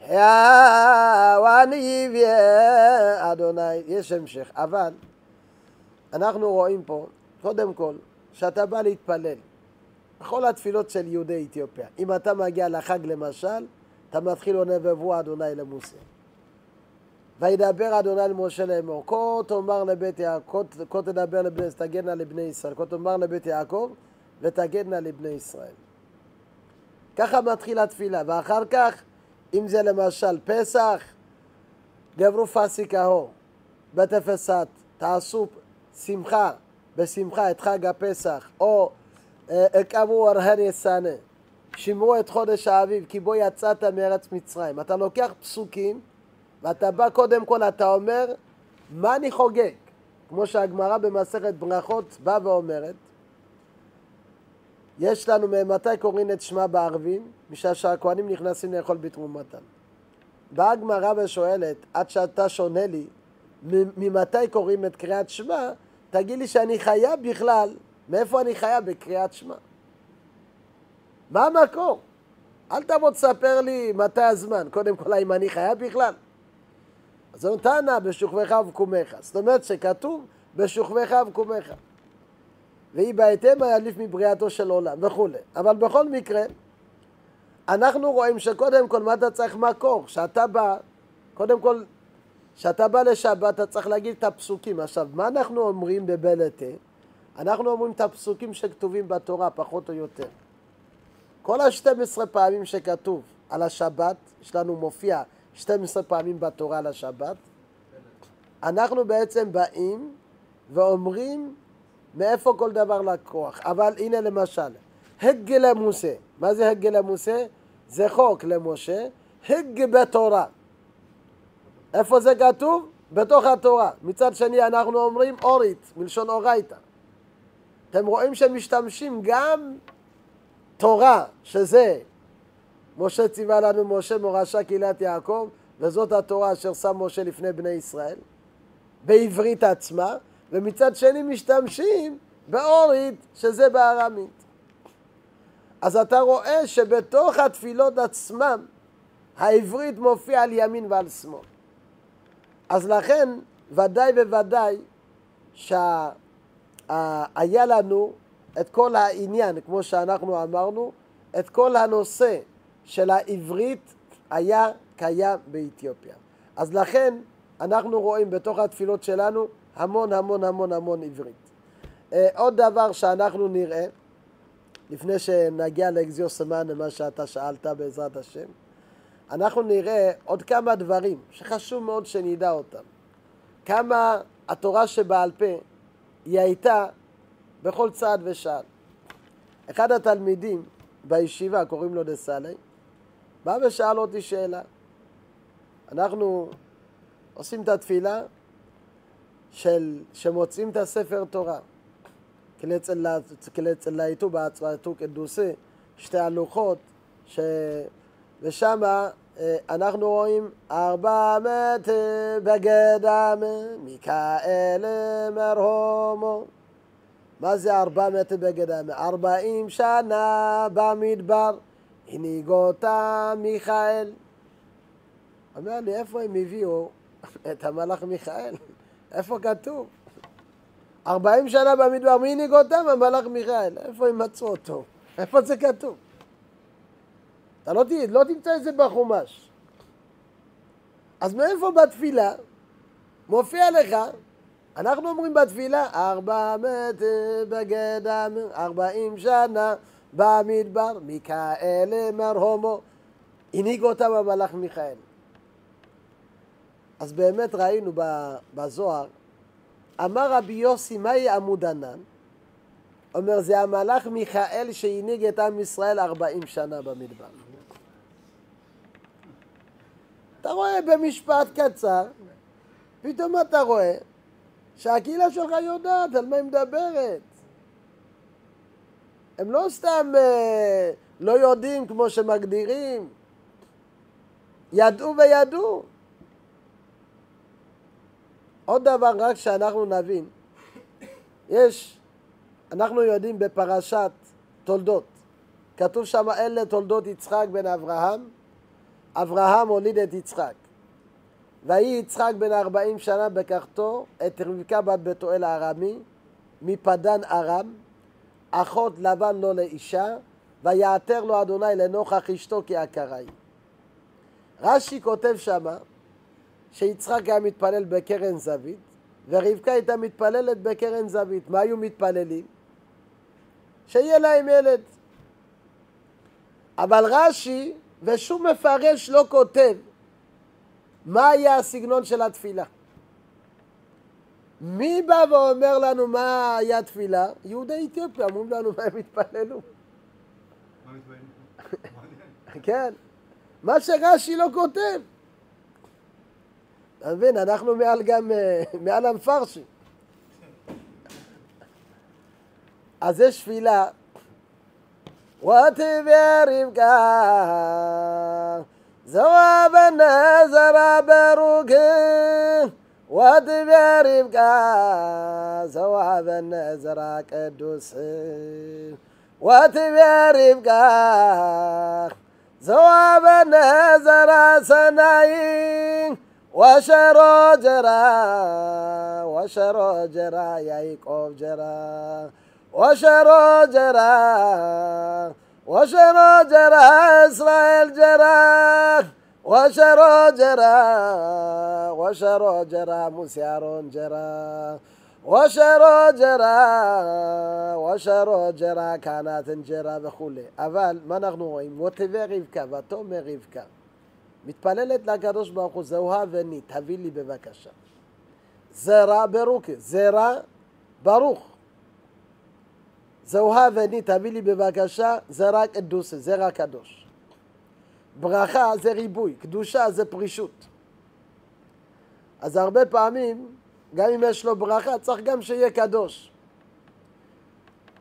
ሕያዋን ይብየ אדוני יש המשך. אבל אנחנו רואים פה קודם כל שאתה בא להתפלל בכל התפילות של יהודי אתיופיה. אם אתה מגיע לחג למשל, אתה מתחיל ונבבו אדוני למוסה. וידבר אדוני למשה לאמור, כה תאמר לבית יעקב, כה תדבר לבני ישראל, תגדנה לבני ישראל, כה תאמר לבית יעקב ותגדנה לבני ישראל. ככה מתחיל התפילה, ואחר כך, אם זה למשל פסח, גברו פסיקה הו, בתפסת, תעשו שמחה, בשמחה את חג הפסח, או הקמו ארהן יסנה, שמרו את חודש האביב, כי בו יצאת מארץ מצרים. אתה לוקח פסוקים, ואתה בא קודם כל, אתה אומר, מה אני חוגג? כמו שהגמרא במסכת ברכות באה ואומרת, יש לנו ממתי קוראים את שמע בערבים, משעה שהכהנים נכנסים לאכול בתרומתם. באה הגמרא ושואלת, עד שאתה שונה לי, ממתי קוראים את קריאת שמע, תגיד לי שאני חייב בכלל, מאיפה אני חייב בקריאת שמע? מה המקור? אל תבוא תספר לי מתי הזמן, קודם כל האם אני חייב בכלל. אז זו טענה בשוכבך וקומך. זאת אומרת שכתוב בשוכבך וקומך. והיא בהתאם היליף מבריאתו של עולם וכו'. אבל בכל מקרה, אנחנו רואים שקודם כל מה אתה צריך מקור. שאתה בא, קודם כל, שאתה בא לשבת, אתה צריך להגיד את הפסוקים. עכשיו, מה אנחנו אומרים בבלתה? אנחנו אומרים את הפסוקים שכתובים בתורה, פחות או יותר. כל ה-12 פעמים שכתוב על השבת, יש לנו מופיע 12 פעמים בתורה על השבת, אנחנו בעצם באים ואומרים מאיפה כל דבר לקוח. אבל הנה למשל, הג למוסה. מה זה הג למוסה? זה חוק למשה, הג בתורה. איפה זה כתוב? בתוך התורה. מצד שני אנחנו אומרים אורית, מלשון אורייתא. אתם רואים שמשתמשים גם תורה, שזה משה ציווה לנו, משה מורשה קהילת יעקב, וזאת התורה אשר שם משה לפני בני ישראל, בעברית עצמה, ומצד שני משתמשים באורית, שזה בארמית. אז אתה רואה שבתוך התפילות עצמם, העברית מופיע על ימין ועל שמאל. אז לכן ודאי וודאי שהיה לנו את כל העניין, כמו שאנחנו אמרנו, את כל הנושא של העברית היה קיים באתיופיה. אז לכן אנחנו רואים בתוך התפילות שלנו המון המון המון המון עברית. עוד דבר שאנחנו נראה, לפני שנגיע לאקזיוס מן, מה שאתה שאלת בעזרת השם, אנחנו נראה עוד כמה דברים שחשוב מאוד שנדע אותם. כמה התורה שבעל פה היא הייתה בכל צעד ושעל. אחד התלמידים בישיבה, קוראים לו דסלי, בא ושאל אותי שאלה. אנחנו עושים את התפילה שמוצאים את הספר תורה. כלצלייתו בעצמתו קדוסי, שתי הלוחות, ושם אנחנו רואים 400 בגדם מיקאל מרהומו. מה זה 400 בגדם? 40 שנה במדבר הנהיג אותה מיכאל. אומר לי, איפה הם הביאו את המלאך מיכאל? איפה כתוב? 40 שנה במדבר, מי הנהיג אותם? המלאך מיכאל. איפה הם מצאו אותו? איפה זה כתוב? אתה לא תמצא את זה בחומש. אז מאיפה בתפילה מופיע לך? אנחנו אומרים בתפילה 400 בגדם 40 שנה במדבר מיכאל מרהומו הנהיג אותם המלאך מיכאל. אז באמת ראינו בזוהר, אמר רבי יוסי מהי עמוד ענן? אומר זה המלאך מיכאל שהנהיג את עם ישראל 40 שנה במדבר. אתה רואה במשפט קצר, פתאום אתה רואה שהקהילה שלך יודעת על מה היא מדברת. הם לא סתם לא יודעים כמו שמגדירים, ידעו וידעו. עוד דבר רק שאנחנו נבין, אנחנו יודעים בפרשת תולדות, כתוב שם אלה תולדות יצחק בן אברהם, אברהם הוליד את יצחק. ויהי יצחק בן 40 שנה בקחתו את רבקה בת בתואל הארמי, מפדן ארם, אחות לבן לו לאישה, ויעתר לו אדוני לנוכח אשתו כי עקרה היא. רש"י כותב שמה, שיצחק היה מתפלל בקרן זווית, ורבקה הייתה מתפללת בקרן זווית. מה היו מתפללים? שיהיה להם ילד. אבל רש"י ושום מפרש לא כותב מה היה הסגנון של התפילה. מי בא ואומר לנו מה היה תפילה? יהודי אתיופיה אומרים לנו מה הם התפללו. מה מתפללים? כן, מה שרש"י לא כותב. אתה מבין, אנחנו מעל המפרשים. אז יש תפילה, ותביא רבקה זוהה בן עזרא ברוך, ותביא רבקה זוהה בן עזרא קדוס, ותביא רבקה זוהה בן עזרא סנאי, وشرو جرا يعقوب جرا وشرو جرا إسرائيل جرا وشرو جرا موسى هارون جرا وشرو جرا كانت جرا וכולי. אבל מה אנחנו רואים? ותביא רבקה ותאמר רבקה, מתפללת לקדוש ברוך הוא, זוהה בני, תביא לי בבקשה. זרע ברוך, זרע ברוך. זוהה בני, תביא לי בבקשה, זרע קדוס, זרע קדוש. ברכה זה ריבוי, קדושה זה פרישות. אז הרבה פעמים, גם אם יש לו ברכה, צריך גם שיהיה קדוש.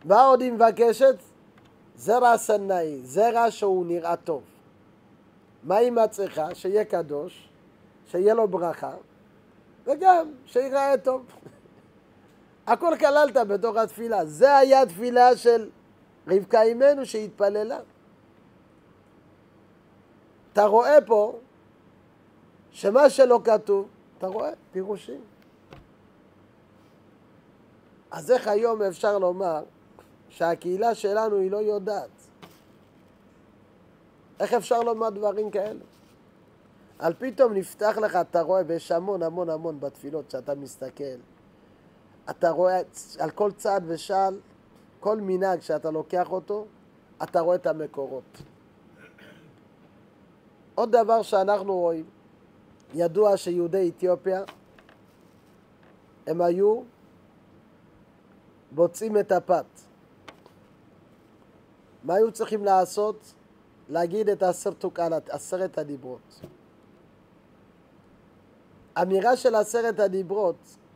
מה עוד היא מבקשת? זרע סנאי, זרע שהוא נראה טוב. מה היא מצריכה? שיהיה קדוש, שיהיה לו ברכה, וגם שיראה טוב. הכל כללת בתוך התפילה. זה היה תפילה של רבקה אימנו שהתפללה. אתה רואה פה שמה שלא כתוב, אתה רואה? פירושים. אז איך היום אפשר לומר שהקהילה שלנו היא לא יודעת? איך אפשר לומר דברים כאלה? על פתאום נפתח לך, אתה רואה, ויש המון המון המון בתפילות שאתה מסתכל. אתה רואה על כל צעד ושעל, כל מנהג שאתה לוקח אותו, אתה רואה את המקורות. עוד דבר שאנחנו רואים, ידוע שיהודי אתיופיה, הם היו בוצעים את הפת. מה היו צריכים לעשות? להגיד את 10 הדיברות. אמירה של 10 הדיברות,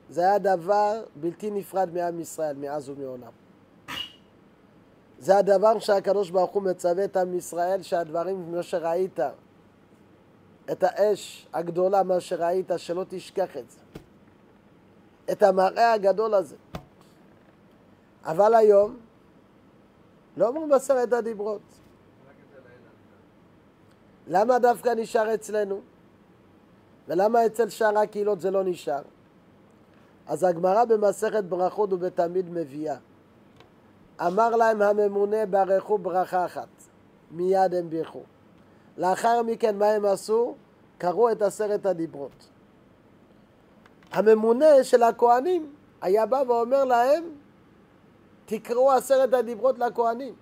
זה היה דבר בלתי נפרד מעם ישראל, מאז ומעולם. זה הדבר שהקדוש ברוך הוא מצווה את עם ישראל, שהדברים, מה שראית, את האש הגדולה, מה שראית, שלא תשכח את זה. את המראה הגדול הזה. אבל היום, לא אומרים 10 הדיברות. למה דווקא נשאר אצלנו? ולמה אצל שאר הקהילות זה לא נשאר? אז הגמרא במסכת ברכות ובתמיד מביאה. אמר להם הממונה ברכו ברכה אחת. מיד הם בירכו. לאחר מכן מה הם עשו? קראו את 10 הדיברות. הממונה של הכהנים היה בא ואומר להם, תקראו 10 הדיברות לכהנים.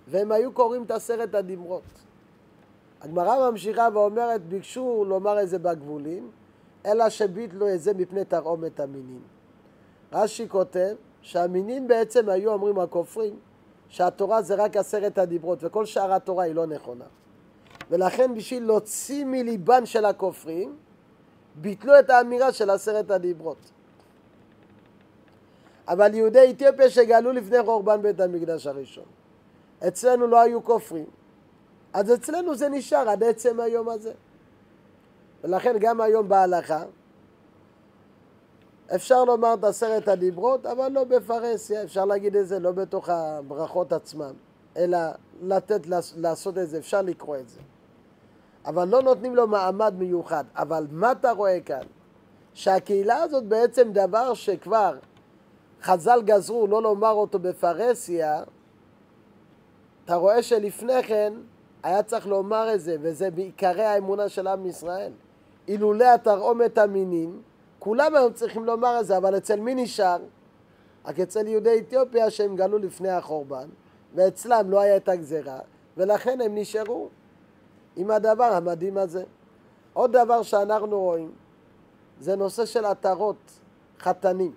והם היו קוראים את 10 הדיברות. הגמרא ממשיכה ואומרת, ביקשו לומר את זה בגבולים, אלא שביטלו את זה מפני תרעומת המינים. רש"י כותב שהמינים בעצם היו אומרים הכופרים, שהתורה זה רק 10 הדיברות, וכל שאר התורה היא לא נכונה. ולכן בשביל להוציא מליבן של הכופרים, ביטלו את האמירה של 10 הדיברות. אבל יהודי אתיופיה שגלו לפני חורבן בית המקדש הראשון, אצלנו לא היו כופרים. אז אצלנו זה נשאר עד עצם היום הזה. ולכן גם היום בהלכה, אפשר לומר את 10 הדיברות, אבל לא בפרהסיה, אפשר להגיד את זה לא בתוך הברכות עצמם, אלא לעשות את זה, אפשר לקרוא את זה. אבל לא נותנים לו מעמד מיוחד. אבל מה אתה רואה כאן? שהקהילה הזאת בעצם דבר שכבר חז"ל גזרו לא לומר אותו בפרהסיה, אתה רואה שלפני כן היה צריך לומר את זה, וזה בעיקרי האמונה של עם ישראל. אילולא התרעומת המינים, כולם היו צריכים לומר את זה, אבל אצל מי נשאר? רק אצל יהודי אתיופיה שהם גלו לפני החורבן, ואצלם לא היה את הגזרה, ולכן הם נשארו עם הדבר המדהים הזה. עוד דבר שאנחנו רואים, זה נושא של עטרות חתנים.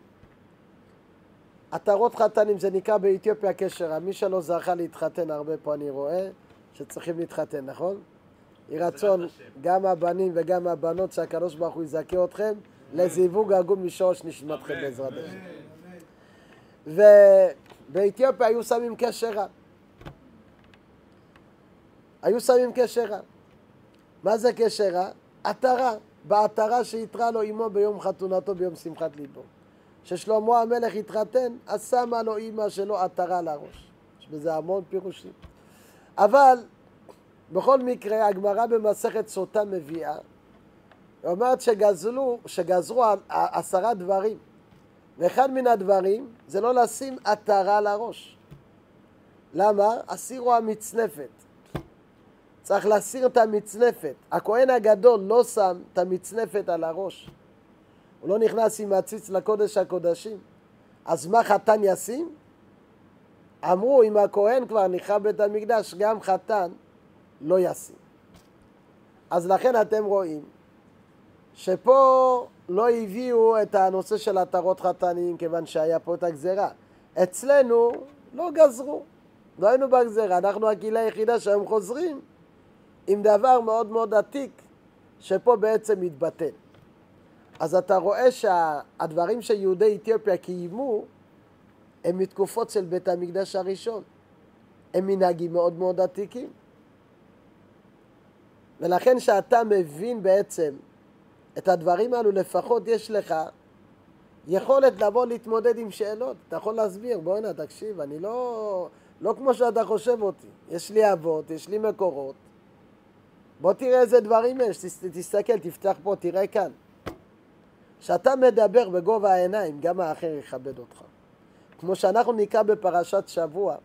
עטרות חתנים זה נקרא באתיופיה קשר. מי שלא זכה להתחתן הרבה פה אני רואה שצריכים להתחתן, נכון? יהי רצון גם הבנים וגם הבנות שהקדוש ברוך הוא יזכה אתכם לזיווג הגון משורש נשמתכם בעזרת השם. ובאתיופיה היו שמים קשרה. היו שמים קשרה. מה זה קשרה? עטרה. בעטרה שהתרה לו אמו ביום חתונתו ביום שמחת ליבו. ששלמה המלך התחתן, אז שמה לו אמא שלו עטרה לראש. יש בזה המון פירושים. אבל בכל מקרה הגמרא במסכת סוטה מביאה, היא אומרת שגזרו 10 דברים. ואחד מן הדברים זה לא לשים עטרה לראש. למה? הסירו המצנפת. צריך להסיר את המצנפת. הכהן הגדול לא שם את המצנפת על הראש. הוא לא נכנס עם הציץ לקודש הקודשים. אז מה חתן ישים? אמרו, אם הכהן כבר נחרב בית המקדש, גם חתן לא ישים. אז לכן אתם רואים שפה לא הביאו את הנושא של עטרות חתנים, כיוון שהיה פה את הגזרה. אצלנו לא גזרו, לא היינו בגזרה. אנחנו הקהילה היחידה שהיום חוזרים עם דבר מאוד מאוד עתיק, שפה בעצם מתבטל. אז אתה רואה שהדברים שיהודי אתיופיה קיימו, הם מתקופות של בית המקדש הראשון. הם מנהגים מאוד מאוד עתיקים. ולכן שאתה מבין בעצם את הדברים האלו, לפחות יש לך יכולת לבוא להתמודד עם שאלות. אתה יכול להסביר, בוא הנה, תקשיב, אני לא כמו שאתה חושב אותי. יש לי אבות, יש לי מקורות. בוא תראה איזה דברים יש, תסתכל, תפתח פה, תראה כאן. שאתה מדבר בגובה העיניים, גם האחר יכבד אותך. כמו שאנחנו נקרא בפרשת שבוע,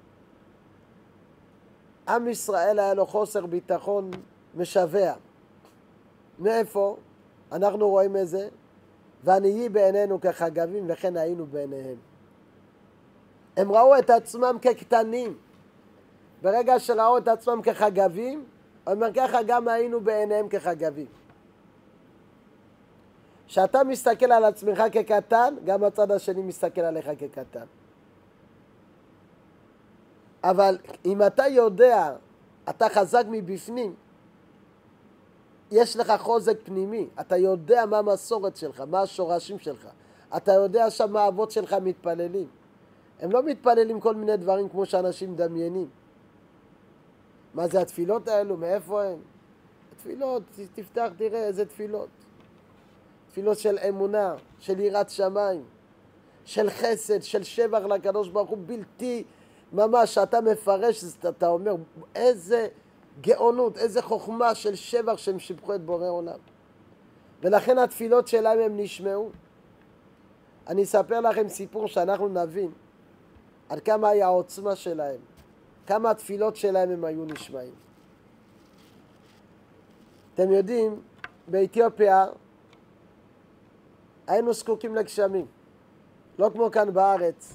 עם ישראל היה לו חוסר ביטחון משווה. מאיפה? אנחנו רואים את זה, ונהי בעינינו כחגבים וכן היינו בעיניהם. הם ראו את עצמם כקטנים. ברגע שראו את עצמם כחגבים, אומר ככה גם היינו בעיניהם כחגבים. כשאתה מסתכל על עצמך כקטן, גם הצד השני מסתכל עליך כקטן. אבל אם אתה יודע, אתה חזק מבפנים, יש לך חוזק פנימי, אתה יודע מה המסורת שלך, מה השורשים שלך, אתה יודע שמה האבות שלך מתפללים. הם לא מתפללים כל מיני דברים כמו שאנשים מדמיינים. מה זה התפילות האלו? מאיפה הם? התפילות, תפתח תראה איזה תפילות. תפילות של אמונה, של יראת שמיים, של חסד, של שבח לקדוש ברוך הוא בלתי ממש, שאתה מפרש, אתה אומר איזה גאונות, איזה חוכמה של שבח שהם שיבחו את בורא עולם. ולכן התפילות שלהם הם נשמעו. אני אספר לכם סיפור שאנחנו נבין עד כמה היה העוצמה שלהם, כמה התפילות שלהם הם היו נשמעים. אתם יודעים, באתיופיה היינו זקוקים לגשמים, לא כמו כאן בארץ,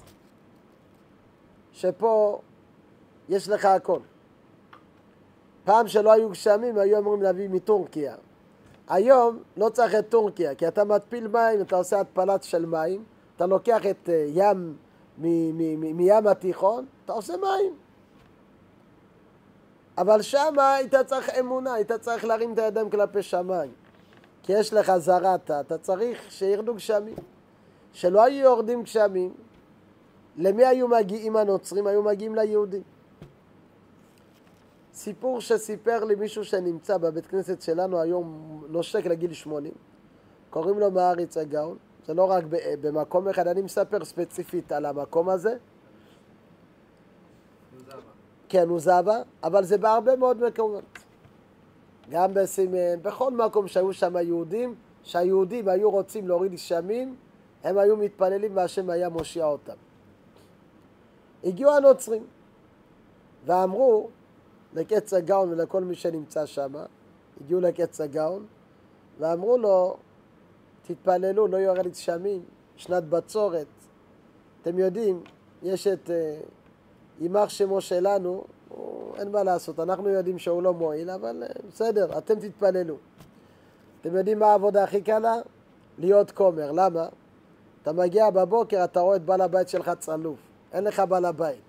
שפה יש לך הכל. פעם שלא היו גשמים, היו אמורים להביא מטורקיה. היום לא צריך את טורקיה, כי אתה מתפיל מים, אתה עושה התפלת של מים, אתה לוקח את ים מים התיכון, אתה עושה מים. אבל שם היית צריך אמונה, היית צריך להרים את הידיים כלפי שמיים. כי יש לך זרעת, אתה צריך שירדו גשמים. שלא היו יורדים גשמים, למי היו מגיעים הנוצרים? היו מגיעים ליהודים. סיפור שסיפר לי מישהו שנמצא בבית כנסת שלנו היום, נושק לגיל 80. קוראים לו מאריץ הגאון. זה לא רק במקום אחד, אני מספר ספציפית על המקום הזה. כן, נוזבה, אבל זה בהרבה מאוד מקומות. גם בסימן, בכל מקום שהיו שם יהודים, שהיהודים היו רוצים להוריד גשמים, הם היו מתפללים והשם היה מושיע אותם. הגיעו הנוצרים ואמרו לקץ הגאון ולכל מי שנמצא שם, הגיעו לקץ הגאון ואמרו לו, תתפללו, לא יורד גשמים, שנת בצורת. אתם יודעים, יש את יימח שמו שלנו, אין מה לעשות, אנחנו יודעים שהוא לא מועיל, אבל בסדר, אתם תתפללו. אתם יודעים מה העבודה הכי קלה? להיות כומר. למה? אתה מגיע בבוקר, אתה רואה את בעל הבית שלך צלוף. אין לך בעל הבית.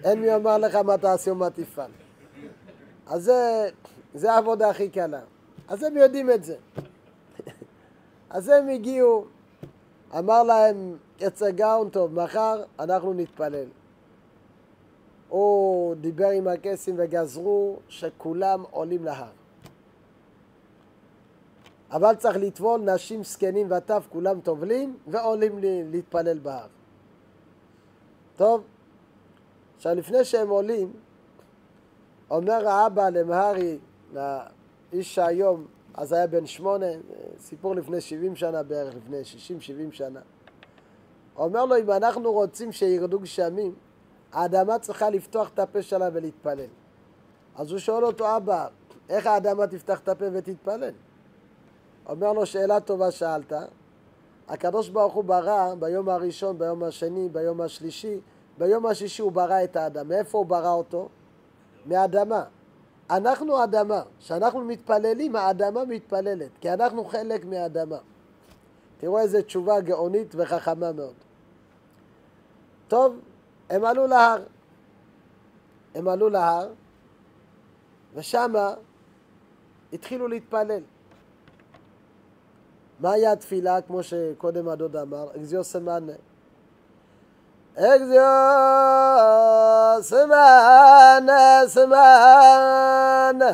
אין מי אומר לך מה תעשי ומה תפעל. אז זה העבודה הכי קלה. אז הם יודעים את זה. אז הם הגיעו, אמר להם, קץ הגאון טוב, מחר אנחנו נתפלל. הוא דיבר עם הקסים וגזרו שכולם עולים להר. אבל צריך לטבול, נשים זקנים וטף כולם טובלים ועולים להתפלל בהר. טוב, עכשיו לפני שהם עולים, אומר האבא למהרי, לאיש שהיום, אז היה בן 8, סיפור לפני 70 שנה בערך, לפני 60-70 שנה. אומר לו, אם אנחנו רוצים שירדו גשמים, האדמה צריכה לפתוח את הפה שלה ולהתפלל. אז הוא שואל אותו, אבא, איך האדמה תפתח את הפה ותתפלל? אומר לו, שאלה טובה שאלת. הקדוש ברוך הוא ברא ביום הראשון, ביום השני, ביום השלישי, ביום השישי הוא ברא את האדם. מאיפה הוא ברא אותו? מהאדמה. אנחנו אדמה. כשאנחנו מתפללים, האדמה מתפללת, כי אנחנו חלק מהאדמה. תראו איזו תשובה גאונית וחכמה מאוד. טוב, הם עלו להר. הם עלו להר, ושם התחילו להתפלל. מה היה התפילה, כמו שקודם הדוד אמר? אקזיו סמנה. אקזיו סמנה, סמנה.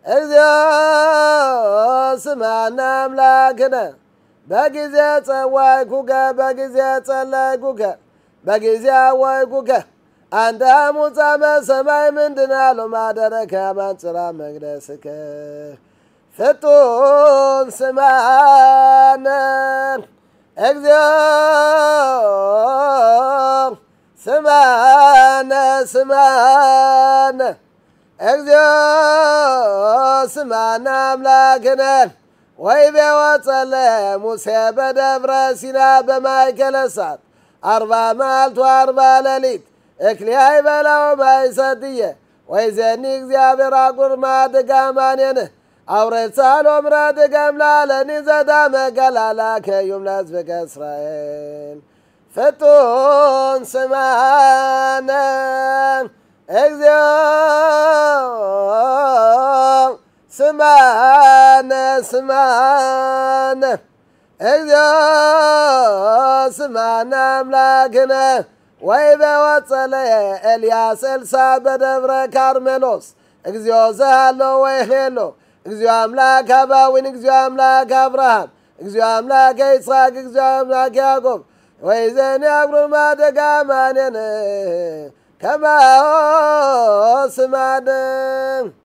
אקזיו סמנה אמלכנה. בגיזי צוואי קוקה, בגיזי צלעי קוקה. בגיזי אוואי קוקה. አንተ ሙጻመ ሰማይ ምንድነው ማደረከ ማንጽራ መቅደስከ ፍጡን ስማነ እግዚኦ ስማነ ስማነ እግዚኦ ስማነ አምላክነ ወይቤወጸለ ሙሴ በደብረ ሲና በማእከለ እሳት 40 መዓልት و40 ሌሊት እክልያ ይበላው ማይሰትየ ወይዘኒ እግዚአብሔር አጉርማት ጋማኔነ አውረሳሎ ምራት ገምላለኒ ዘዳ መገላላ ከዩምናስ በእስራኤል ፍጡን ስማነ እግዚኦ ስማነ ስማነ እግዚኦ ስማነ አምላክነ ወይቤወጸለ ኤልያስ ኤልሳዕ በደብረ ካርሜሎስ እግዚኦ ዘሃሎ ወይሄሎ እግዚኦ አምላክ አባዊን እግዚኦ አምላክ አብርሃም እግዚኦ አምላክ ይስሐቅ እግዚኦ አምላክ ያዕቆብ ወይዘኒ አጉርማት ጋማኔነ ከማኦ ስማነ